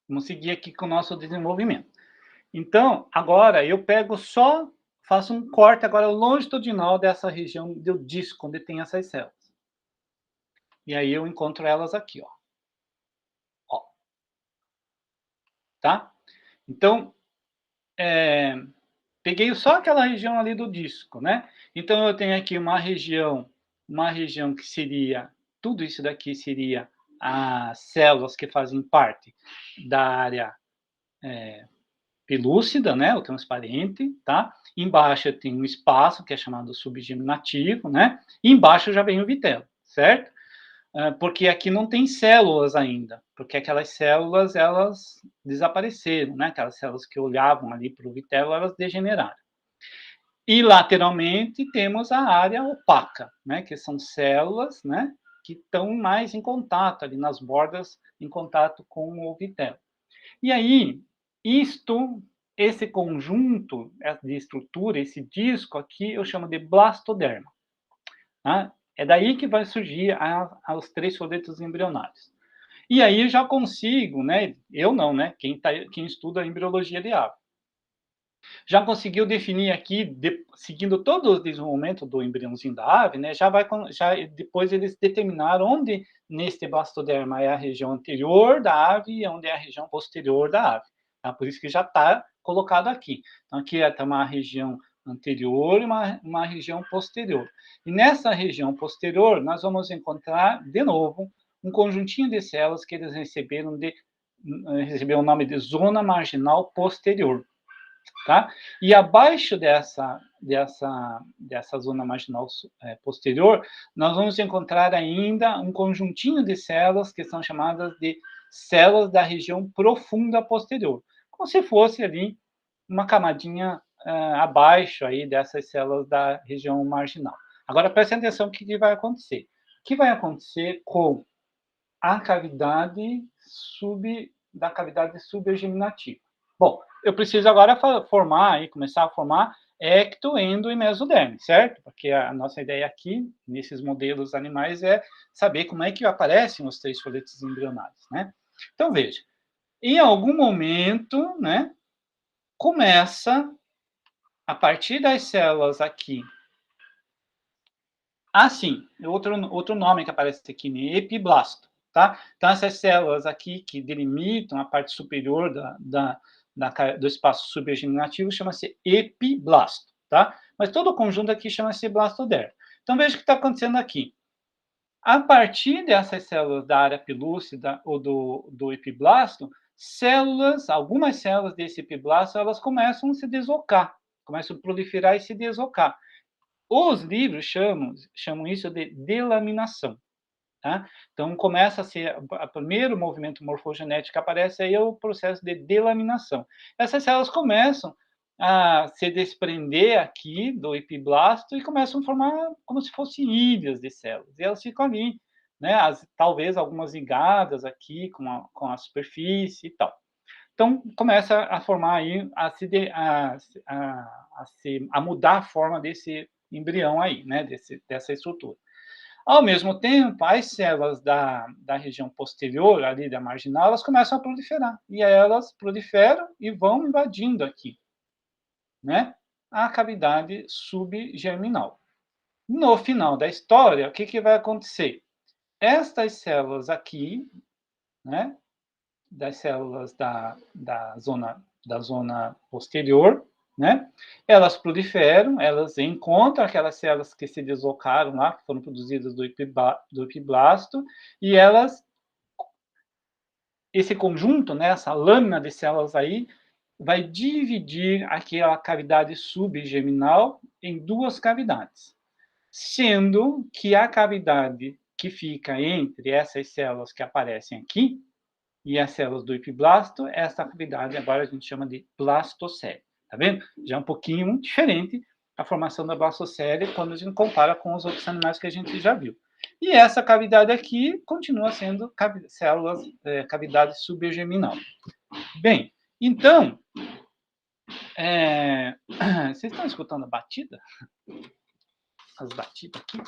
Vamos seguir aqui com o nosso desenvolvimento. Então, agora eu pego só, faço um corte agora longitudinal dessa região do disco, onde tem essas células. E aí eu encontro elas aqui, ó. Tá? Então, peguei só aquela região ali do disco, né? Então, eu tenho aqui uma região que seria, tudo isso daqui seria as células que fazem parte da área pelúcida, né? O transparente, tá? Embaixo eu tenho um espaço que é chamado subgeminativo, né? E embaixo já vem o vitelo, certo? Porque aqui não tem células ainda, porque aquelas células, elas desapareceram, né? Aquelas células que olhavam ali para o vitelo, elas degeneraram. E lateralmente temos a área opaca, né? Que são células, né? Que estão mais em contato ali nas bordas, em contato com o vitelo. E aí, esse conjunto de estrutura, esse disco aqui, eu chamo de blastoderma. Tá? É daí que vai surgir os 3 folhetos embrionários. E aí eu já consigo, né? Eu não, né? Quem estuda a embriologia de ave. Já conseguiu definir aqui, seguindo todo o desenvolvimento do embriãozinho da ave, né? Depois eles determinaram onde neste blastoderma é a região anterior da ave e onde é a região posterior da ave. Tá? Por isso que já está colocado aqui. Então aqui está uma região anterior e uma região posterior. E nessa região posterior nós vamos encontrar de novo um conjuntinho de células que eles receberam o nome de zona marginal posterior. Tá? E abaixo dessa zona marginal posterior, nós vamos encontrar ainda um conjuntinho de células que são chamadas de células da região profunda posterior, como se fosse ali uma camadinha abaixo aí dessas células da região marginal. Agora, preste atenção no que vai acontecer. O que vai acontecer com a cavidade subgerminativa? Bom, eu preciso agora começar a formar ecto, endo e mesoderme, certo? Porque a nossa ideia aqui, nesses modelos animais, é saber como é que aparecem os 3 folhetos embrionários, né? Então, veja, em algum momento, né, começa, a partir das células aqui, sim, outro nome que aparece aqui, né, epiblasto, tá? Então, essas células aqui que delimitam a parte superior do espaço subgerminativo chama-se epiblasto, tá? Mas todo o conjunto aqui chama-se blastoderma. Então, veja o que está acontecendo aqui. A partir dessas células da área pelúcida ou do epiblasto, algumas células desse epiblasto, elas começam a se deslocar, começam a proliferar e se deslocar. Os livros chamam isso de delaminação. Tá? Então, começa a ser, o primeiro movimento morfogenético que aparece aí é o processo de delaminação. Essas células começam a se desprender aqui do epiblasto e começam a formar como se fossem ilhas de células. E elas ficam ali, né? Talvez algumas ligadas aqui com a superfície e tal. Então, começa a formar aí, a mudar a forma desse embrião aí, né? Dessa estrutura. Ao mesmo tempo, as células da região posterior, ali da marginal, elas começam a proliferar. E aí elas proliferam e vão invadindo aqui, né, a cavidade subgerminal. No final da história, o que vai acontecer? Estas células aqui, né, das células da zona posterior, né? Elas proliferam, elas encontram aquelas células que se deslocaram lá, que foram produzidas do epiblasto, e esse conjunto, né, essa lâmina de células aí, vai dividir aquela cavidade subgerminal em 2 cavidades, sendo que a cavidade que fica entre essas células que aparecem aqui e as células do epiblasto, essa cavidade agora a gente chama de blastocele. Tá vendo? Já é um pouquinho diferente a formação da blastocele quando a gente compara com os outros animais que a gente já viu. E essa cavidade aqui continua sendo células, cavidade subegeminal. Bem, então, vocês estão escutando a batida? As batidas aqui?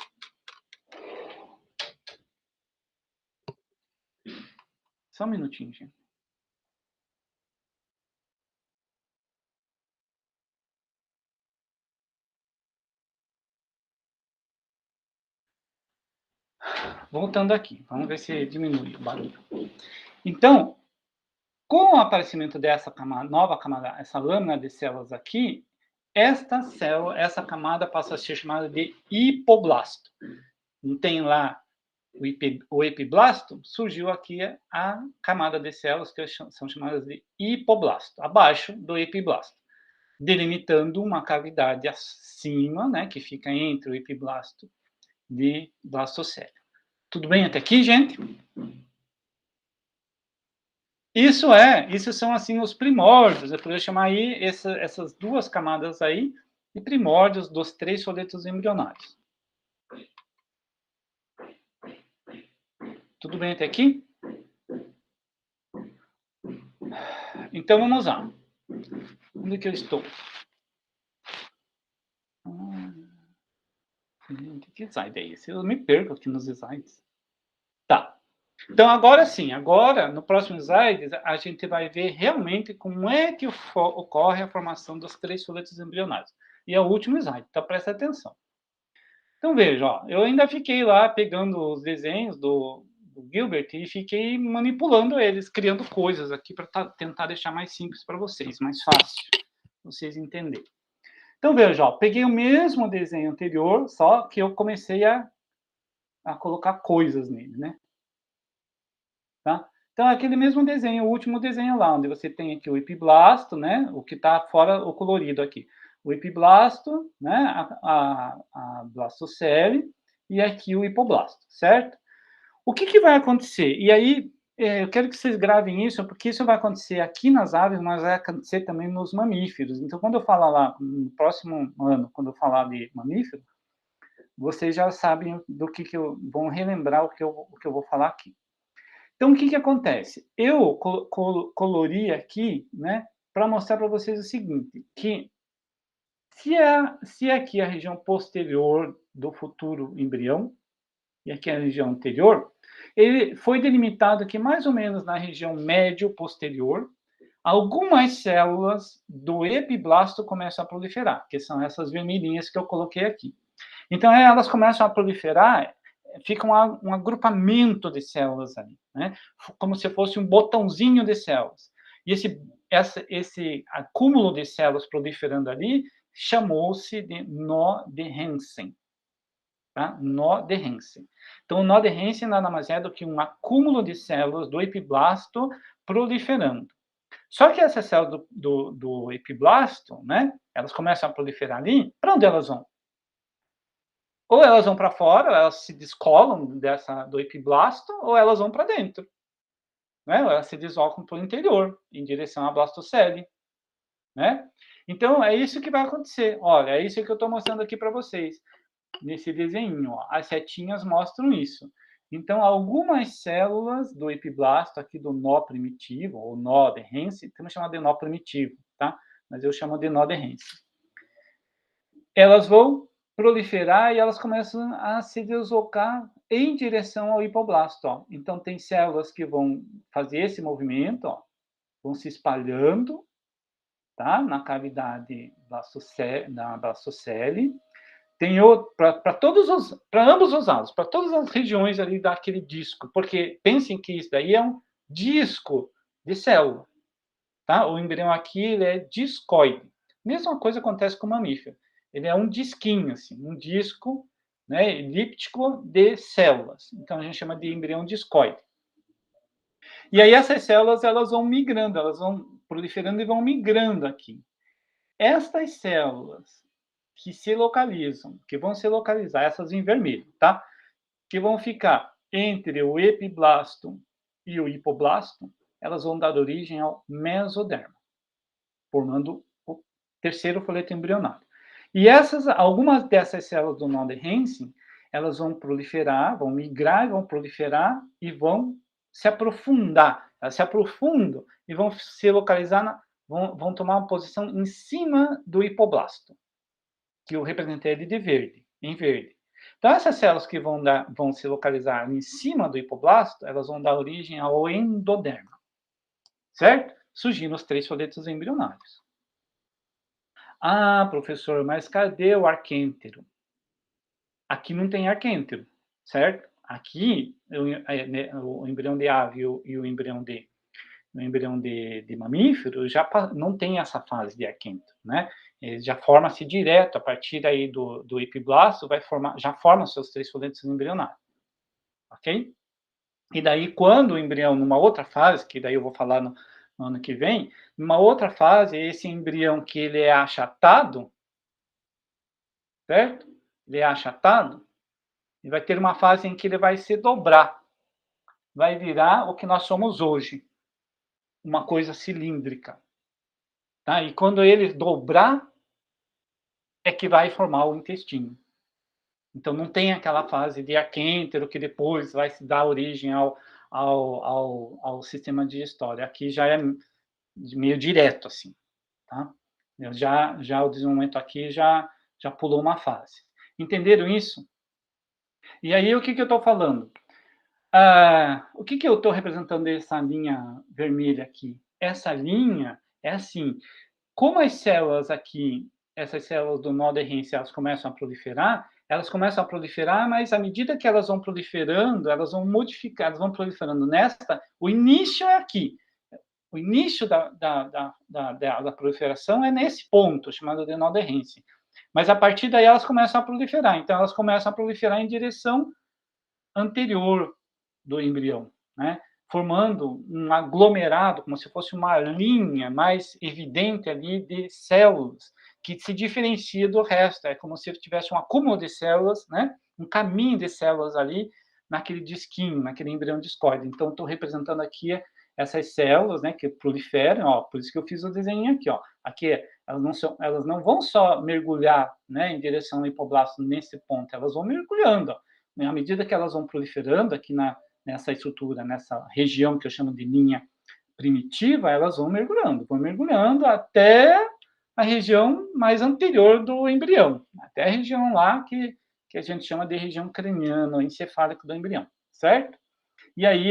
Só um minutinho, gente. Voltando aqui, vamos ver se diminui o barulho. Então, com o aparecimento dessa nova camada, essa lâmina de células aqui, essa camada passa a ser chamada de hipoblasto. Não tem lá o epiblasto, surgiu aqui a camada de células que são chamadas de hipoblasto, abaixo do epiblasto, delimitando uma cavidade acima, né, que fica entre o epiblasto e blastocele. Tudo bem até aqui, gente? Isso são assim os primórdios. Eu poderia chamar aí essas duas camadas aí de primórdios dos 3 soletos embrionários. Tudo bem até aqui? Então vamos lá. Onde é que eu estou? Gente, que slide é esse? Eu me perco aqui nos slides. Tá. Então, agora sim, no próximo slide, a gente vai ver realmente como é que ocorre a formação dos 3 soletos embrionários. E é o último slide, então presta atenção. Então, veja, ó, eu ainda fiquei lá pegando os desenhos do Gilbert e fiquei manipulando eles, criando coisas aqui para tentar deixar mais simples para vocês, mais fácil, vocês entenderem. Então, veja, ó, peguei o mesmo desenho anterior, só que eu comecei a colocar coisas nele, né? Tá? Então, aquele mesmo desenho, o último desenho lá, onde você tem aqui o epiblasto, né? O que está fora, o colorido aqui. O epiblasto, né? A blastocele e aqui o hipoblasto, certo? O que vai acontecer? E aí, eu quero que vocês gravem isso, porque isso vai acontecer aqui nas aves, mas vai acontecer também nos mamíferos. Então, quando eu falar lá, no próximo ano, quando eu falar de mamífero, vocês já sabem do que vão relembrar o que eu vou falar aqui. Então, o que acontece? Eu colori aqui, né, para mostrar para vocês o seguinte, que se aqui é a região posterior do futuro embrião, e aqui é a região anterior, ele foi delimitado aqui mais ou menos na região médio-posterior, algumas células do epiblasto começam a proliferar, que são essas vermelhinhas que eu coloquei aqui. Então, elas começam a proliferar, fica um agrupamento de células ali, né? Como se fosse um botãozinho de células. E esse acúmulo de células proliferando ali chamou-se de nó de Hansen. Tá? Nó de Hansen. Então, o nó de Hansen nada mais é do que um acúmulo de células do epiblasto proliferando. Só que essas células do epiblasto, né, elas começam a proliferar ali, para onde elas vão? Ou elas vão para fora, elas se descolam do epiblasto, ou elas vão para dentro. Né? Ou elas se deslocam para o interior, em direção à blastocele. Né? Então, é isso que vai acontecer. Olha, é isso que eu estou mostrando aqui para vocês. Nesse desenho, ó, as setinhas mostram isso. Então, algumas células do epiblasto, aqui do nó primitivo, ou nó de Hansen, temos chamado de nó primitivo, tá? Mas eu chamo de nó de Hansen. Elas vão proliferar e elas começam a se deslocar em direção ao hipoblasto. Ó. Então, tem células que vão fazer esse movimento, ó, vão se espalhando, tá? Na cavidade da blastocele. Tem para ambos os lados, para todas as regiões ali daquele disco, porque pensem que isso daí é um disco de célula, tá? O embrião aqui ele é discoide. Mesma coisa acontece com o mamífero. Ele é um disquinho, assim, um disco, né, elíptico de células. Então a gente chama de embrião discoide. E aí essas células elas vão migrando, elas vão proliferando e vão migrando aqui. Estas células que se localizam, que vão se localizar, essas em vermelho, tá? Que vão ficar entre o epiblasto e o hipoblasto, elas vão dar origem ao mesoderma, formando o terceiro folheto embrionário. E algumas dessas células do nó de Hensen, elas vão proliferar, vão migrar, vão proliferar e vão se aprofundar. Elas se aprofundam e vão se localizar, vão tomar uma posição em cima do hipoblasto, que eu representei ele de verde, em verde. Então, essas células que vão se localizar em cima do hipoblasto, elas vão dar origem ao endoderma, certo? Surgindo os 3 folhetos embrionários. Ah, professor, mas cadê o arquêntero? Aqui não tem arquêntero, certo? Aqui, o embrião de ave e o embrião de mamífero já não tem essa fase de arquêntero, né? Ele já forma-se direto, a partir aí do epiblasto, já forma seus 3 folhetos embrionários, ok? E daí, quando o embrião, numa outra fase, que daí eu vou falar no ano que vem, numa outra fase, esse embrião que ele é achatado, certo? Ele é achatado, e vai ter uma fase em que ele vai se dobrar, vai virar o que nós somos hoje, uma coisa cilíndrica, tá? E quando ele dobrar, é que vai formar o intestino. Então, não tem aquela fase de aquêntero que depois vai se dar origem ao sistema digestório. Aqui já é meio direto, assim, tá? Já o desenvolvimento aqui já pulou uma fase. Entenderam isso? E aí, o que eu estou falando? O que eu estou representando essa linha vermelha aqui? Essa linha é assim, como as células aqui, essas células do nó de Hensen, elas começam a proliferar, mas à medida que elas vão proliferando, elas vão modificar, elas vão proliferando o início é aqui. O início da proliferação é nesse ponto, chamado de nó de Hensen. Mas a partir daí elas começam a proliferar. Então, elas começam a proliferar em direção anterior do embrião, né? Formando um aglomerado, como se fosse uma linha mais evidente ali de células, que se diferencia do resto. É como se tivesse um acúmulo de células, né? Um caminho de células ali naquele disquinho, naquele embrião discoide. Então, estou representando aqui essas células, né, que proliferam, ó, por isso que eu fiz o desenho aqui, ó. Aqui elas não vão só mergulhar, né, em direção ao hipoblasto nesse ponto, elas vão mergulhando, ó. À medida que elas vão proliferando aqui nessa estrutura, nessa região que eu chamo de linha primitiva, elas vão mergulhando até a região mais anterior do embrião, até a região lá que a gente chama de região craniana, encefálica do embrião, certo? E aí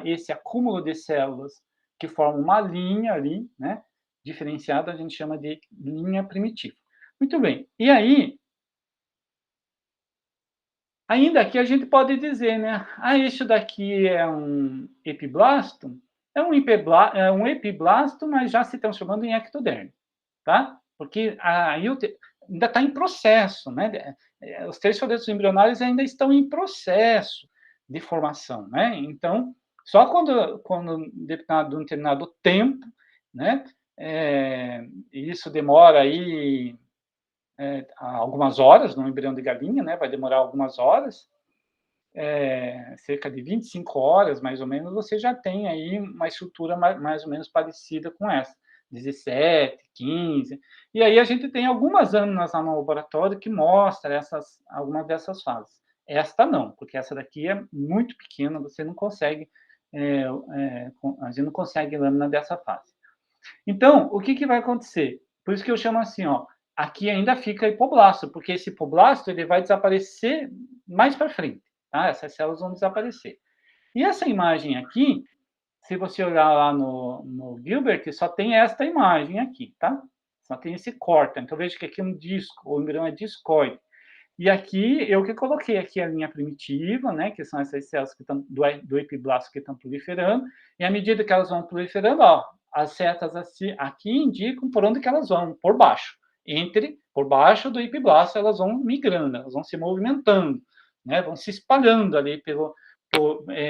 esse acúmulo de células que formam uma linha ali, né, diferenciada, a gente chama de linha primitiva. Muito bem. E aí, ainda aqui a gente pode dizer, né? Isso daqui é um epiblasto, é um epiblasto, mas já se transformando em ectoderme, tá? Porque aí ainda está em processo, né? Os 3 folhetos embrionários ainda estão em processo de formação, né? Então, só quando de um determinado tempo, né? Isso demora aí algumas horas no embrião de galinha, né? Vai demorar algumas horas, cerca de 25 horas, mais ou menos, você já tem aí uma estrutura mais ou menos parecida com essa, 17, 15. E aí a gente tem algumas âminas lá no laboratório que mostram algumas dessas fases. Esta não, porque essa daqui é muito pequena, você não consegue, a gente não consegue lâmina dessa fase. Então, o que vai acontecer? Por isso que eu chamo assim, ó, aqui ainda fica hipoblasto, porque esse hipoblasto ele vai desaparecer mais para frente, tá? Essas células vão desaparecer. E essa imagem aqui, se você olhar lá no Gilbert, só tem esta imagem aqui, tá? Só tem esse corte. Então, veja que aqui é um disco, o embrião é discoide. E aqui, eu que coloquei aqui a linha primitiva, né, que são essas células que estão do epiblasto que estão proliferando, e à medida que elas vão proliferando, ó, as setas aqui indicam por onde que elas vão, por baixo. Por baixo do epiblasto, elas vão migrando, elas vão se movimentando, né, vão se espalhando ali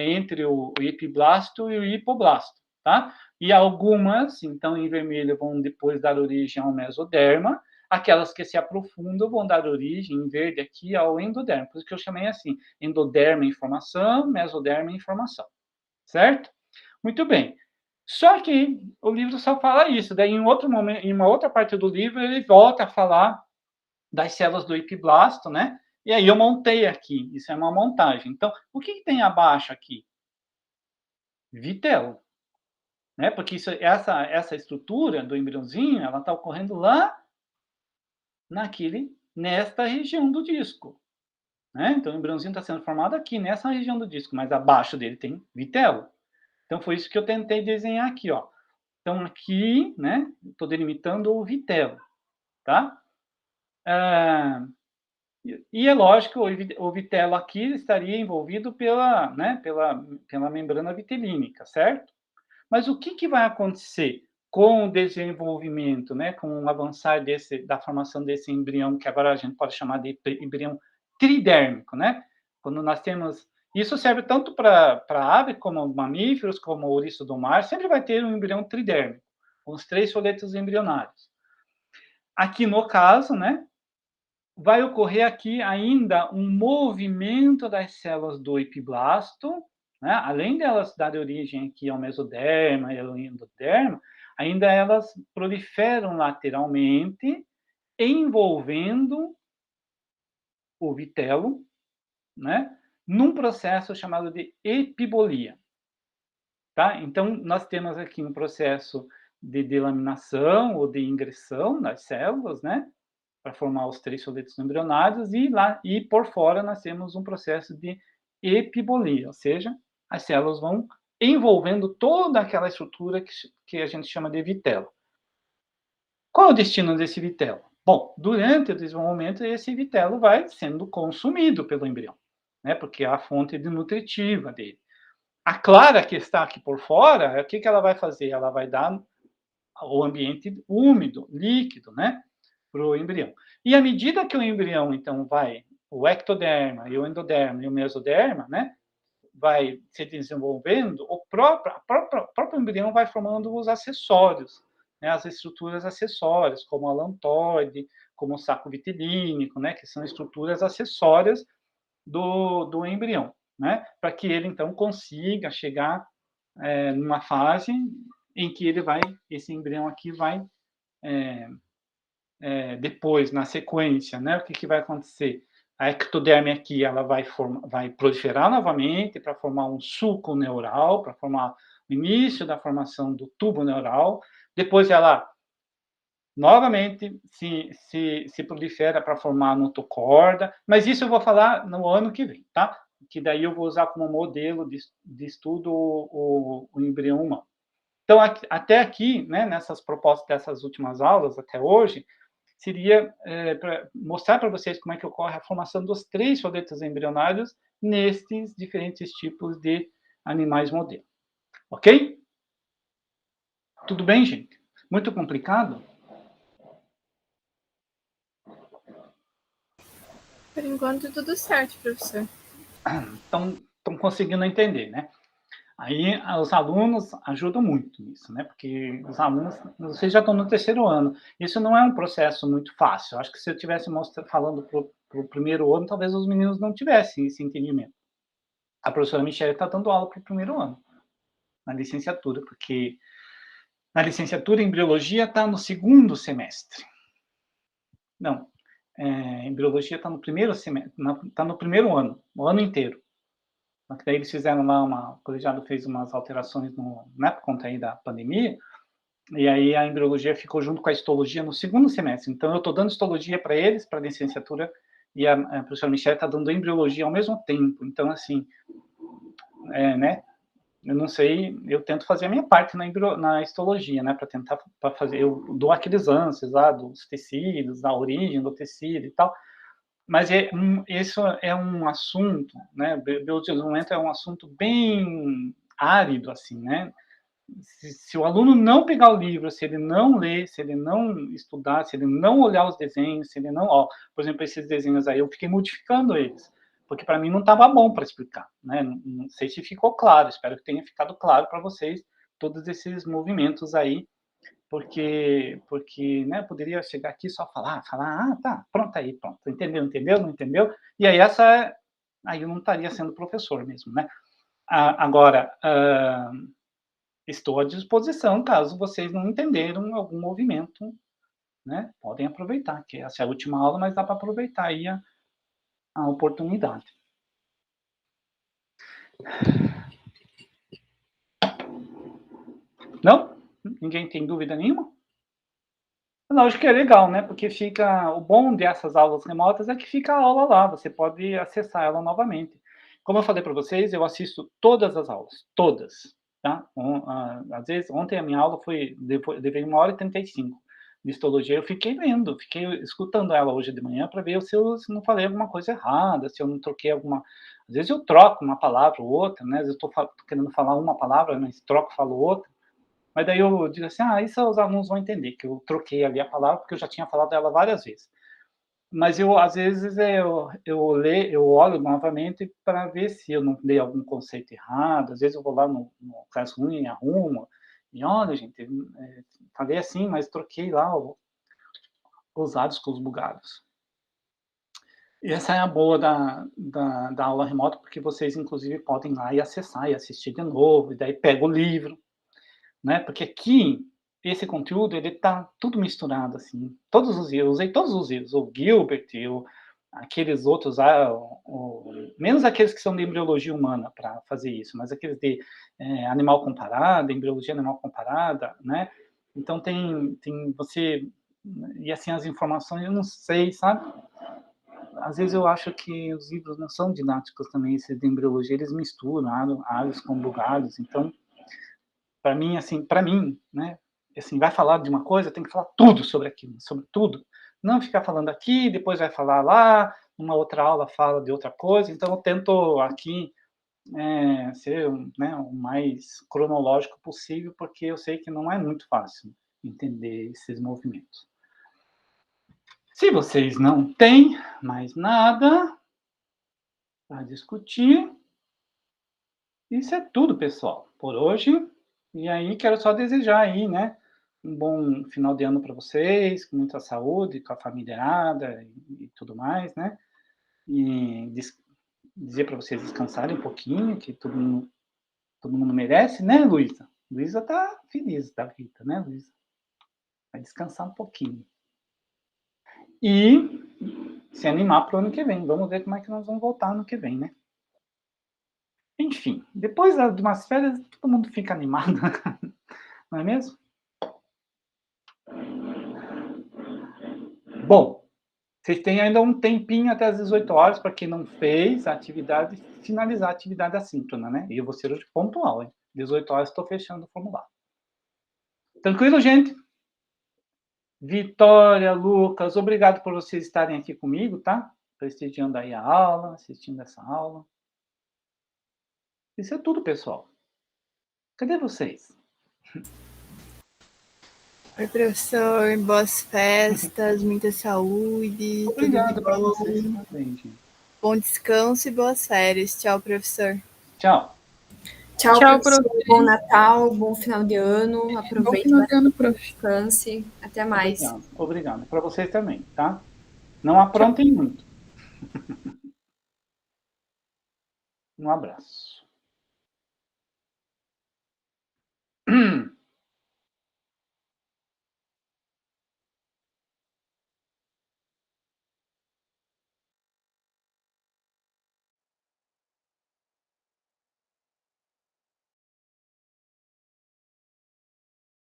entre o epiblasto e o hipoblasto, tá? E algumas, então, em vermelho, vão depois dar origem ao mesoderma, aquelas que se aprofundam vão dar origem, em verde aqui, ao endoderma. Por isso que eu chamei assim, endoderma em formação, mesoderma em formação. Certo? Muito bem. Só que o livro só fala isso, daí em outro momento, em uma outra parte do livro, ele volta a falar das células do epiblasto, né? E aí eu montei aqui, isso é uma montagem. Então, o que tem abaixo aqui? Vitelo, né? Porque essa estrutura do embriãozinho, ela está ocorrendo lá nesta região do disco, né? Então, o embriãozinho está sendo formado aqui, nessa região do disco, mas abaixo dele tem vitelo. Então, foi isso que eu tentei desenhar aqui, ó. Então, aqui, né, estou delimitando o vitelo, tá? E é lógico, o vitelo aqui estaria envolvido pela membrana vitelínica, certo? Mas o que vai acontecer com o desenvolvimento, né, com o avançar da formação desse embrião, que agora a gente pode chamar de embrião tridérmico, né? Quando nós temos... Isso serve tanto para ave, como mamíferos, como ouriço do mar, sempre vai ter um embrião tridérmico, com os 3 folhetos embrionários. Aqui no caso, né, vai ocorrer aqui ainda um movimento das células do epiblasto, né? Além delas darem origem aqui ao mesoderma e ao endoderma, ainda elas proliferam lateralmente, envolvendo o vitelo, né? Num processo chamado de epibolia. Tá? Então, nós temos aqui um processo de delaminação ou de ingressão das células, né? Para formar os 3 soletos embrionários, e por fora nós temos um processo de epibolia, ou seja, as células vão envolvendo toda aquela estrutura que a gente chama de vitelo. Qual é o destino desse vitelo? Bom, durante o desenvolvimento, esse vitelo vai sendo consumido pelo embrião, né, porque é a fonte nutritiva dele. A clara que está aqui por fora, o que ela vai fazer? Ela vai dar o ambiente úmido, líquido, né, para o embrião. E à medida que o embrião, então, o ectoderma e o endoderma e o mesoderma, né, vai se desenvolvendo, o próprio embrião vai formando os acessórios, né, as estruturas acessórias, como a lantoide, como o saco vitilínico, né, que são estruturas acessórias do embrião, né, para que ele, então, consiga chegar numa fase em que esse embrião aqui vai depois, na sequência, né, o que vai acontecer? A ectoderme aqui ela vai proliferar novamente para formar um sulco neural, para formar o início da formação do tubo neural. Depois ela novamente se prolifera para formar a notocorda, mas isso eu vou falar no ano que vem, tá? Que daí eu vou usar como modelo de estudo o embrião humano. Então, até aqui, né, nessas propostas dessas últimas aulas, até hoje, seria para mostrar para vocês como é que ocorre a formação dos 3 folhetos embrionários nestes diferentes tipos de animais modelo. Ok? Tudo bem, gente? Muito complicado? Por enquanto, tudo certo, professor. Estão conseguindo entender, né? Aí os alunos ajudam muito nisso, né? Porque os alunos, vocês já estão no 3º ano. Isso não é um processo muito fácil. Acho que se eu estivesse falando para o 1º ano, talvez os meninos não tivessem esse entendimento. A professora Michelle está dando aula para o 1º ano, na licenciatura, porque na licenciatura em biologia está no 2º semestre. Não, em biologia está no 1º semestre, está no 1º ano, o ano inteiro. Daí eles fizeram lá, o colegiado fez umas alterações né, por conta aí da pandemia, e aí a embriologia ficou junto com a histologia no 2º semestre. Então, eu estou dando histologia para eles, para a licenciatura, e a professora Michelle está dando embriologia ao mesmo tempo. Então, assim, né, eu não sei, eu tento fazer a minha parte na histologia, né, para fazer, eu dou aqueles lances lá dos tecidos, da origem do tecido e tal, mas isso é um assunto, né, biodesenvolvimento é um assunto bem árido, assim, né, se o aluno não pegar o livro, se ele não ler, se ele não estudar, se ele não olhar os desenhos, se ele não, por exemplo, esses desenhos aí, eu fiquei modificando eles, porque para mim não estava bom para explicar, né? Não sei se ficou claro, espero que tenha ficado claro para vocês todos esses movimentos aí, porque, né, eu poderia chegar aqui só falar, tá, pronto, entendeu, não entendeu? E aí aí eu não estaria sendo professor mesmo, né? Agora, estou à disposição, caso vocês não entenderam algum movimento, né? Podem aproveitar, que essa é a última aula, mas dá para aproveitar aí a oportunidade. Não? Ninguém tem dúvida nenhuma? Lógico que é legal, né? Porque fica. O bom dessas aulas remotas é que fica a aula lá, você pode acessar ela novamente. Como eu falei para vocês, eu assisto todas as aulas, todas. Tá? Às vezes, ontem a minha aula foi. Levei 1h35 de histologia. Eu fiquei lendo, fiquei escutando ela hoje de manhã para ver se eu não falei alguma coisa errada, se eu não troquei alguma. Às vezes eu troco uma palavra ou outra, né? Às vezes eu estou querendo falar uma palavra, mas troco, falo outra. Mas daí eu digo assim, isso os alunos vão entender, que eu troquei ali a palavra, porque eu já tinha falado ela várias vezes. Mas eu, às vezes, eu olho novamente para ver se eu não dei algum conceito errado. Às vezes eu vou lá no Classroom e arrumo. E olha, gente, falei assim, mas troquei lá os atos com os bugados. E essa é a boa da aula remota, porque vocês, inclusive, podem ir lá e acessar e assistir de novo, e daí pega o livro, né? Porque aqui, esse conteúdo, ele tá tudo misturado, assim. Todos os livros, eu usei todos os livros, o Gilbert, aqueles outros, menos aqueles que são de embriologia humana para fazer isso, mas aqueles de animal comparado, embriologia animal comparada, né? Então tem você, e assim, as informações, eu não sei, sabe? Às vezes eu acho que os livros não são didáticos também, esses de embriologia, eles misturam alhos com bugalhos, então para mim, assim, né? Assim, vai falar de uma coisa, tem que falar tudo sobre aquilo, sobre tudo. Não ficar falando aqui, depois vai falar lá, uma outra aula fala de outra coisa. Então, eu tento aqui ser, né, o mais cronológico possível, porque eu sei que não é muito fácil entender esses movimentos. Se vocês não têm mais nada para discutir, isso é tudo, pessoal, por hoje. E aí, quero só desejar aí, né, um bom final de ano para vocês, com muita saúde, com a familiarada e tudo mais, né? E dizer para vocês descansarem um pouquinho, que todo mundo merece, né, Luísa? Luísa tá feliz da vida, né, Luísa? Vai descansar um pouquinho. E se animar para o ano que vem. Vamos ver como é que nós vamos voltar ano que vem, né? Enfim, depois de umas férias, todo mundo fica animado, não é mesmo? Bom, vocês têm ainda um tempinho até as 18 horas para quem não fez a atividade, finalizar a atividade assíncrona, né? E eu vou ser hoje pontual, hein? 18 horas estou fechando o formulário. Tranquilo, gente? Vitória, Lucas, obrigado por vocês estarem aqui comigo, tá? Prestigiando aí a aula, assistindo essa aula. Isso é tudo, pessoal. Cadê vocês? Oi, professor. Boas festas, muita saúde. Obrigado para tudo vocês de bom. também, gente. Bom descanso e boas férias. Tchau, professor. Tchau. Tchau, professor. Bom Natal, bom final de ano. Aproveite bastante, descanse. Até mais. Obrigado. Para vocês também, tá? Não aprontem muito. Um abraço.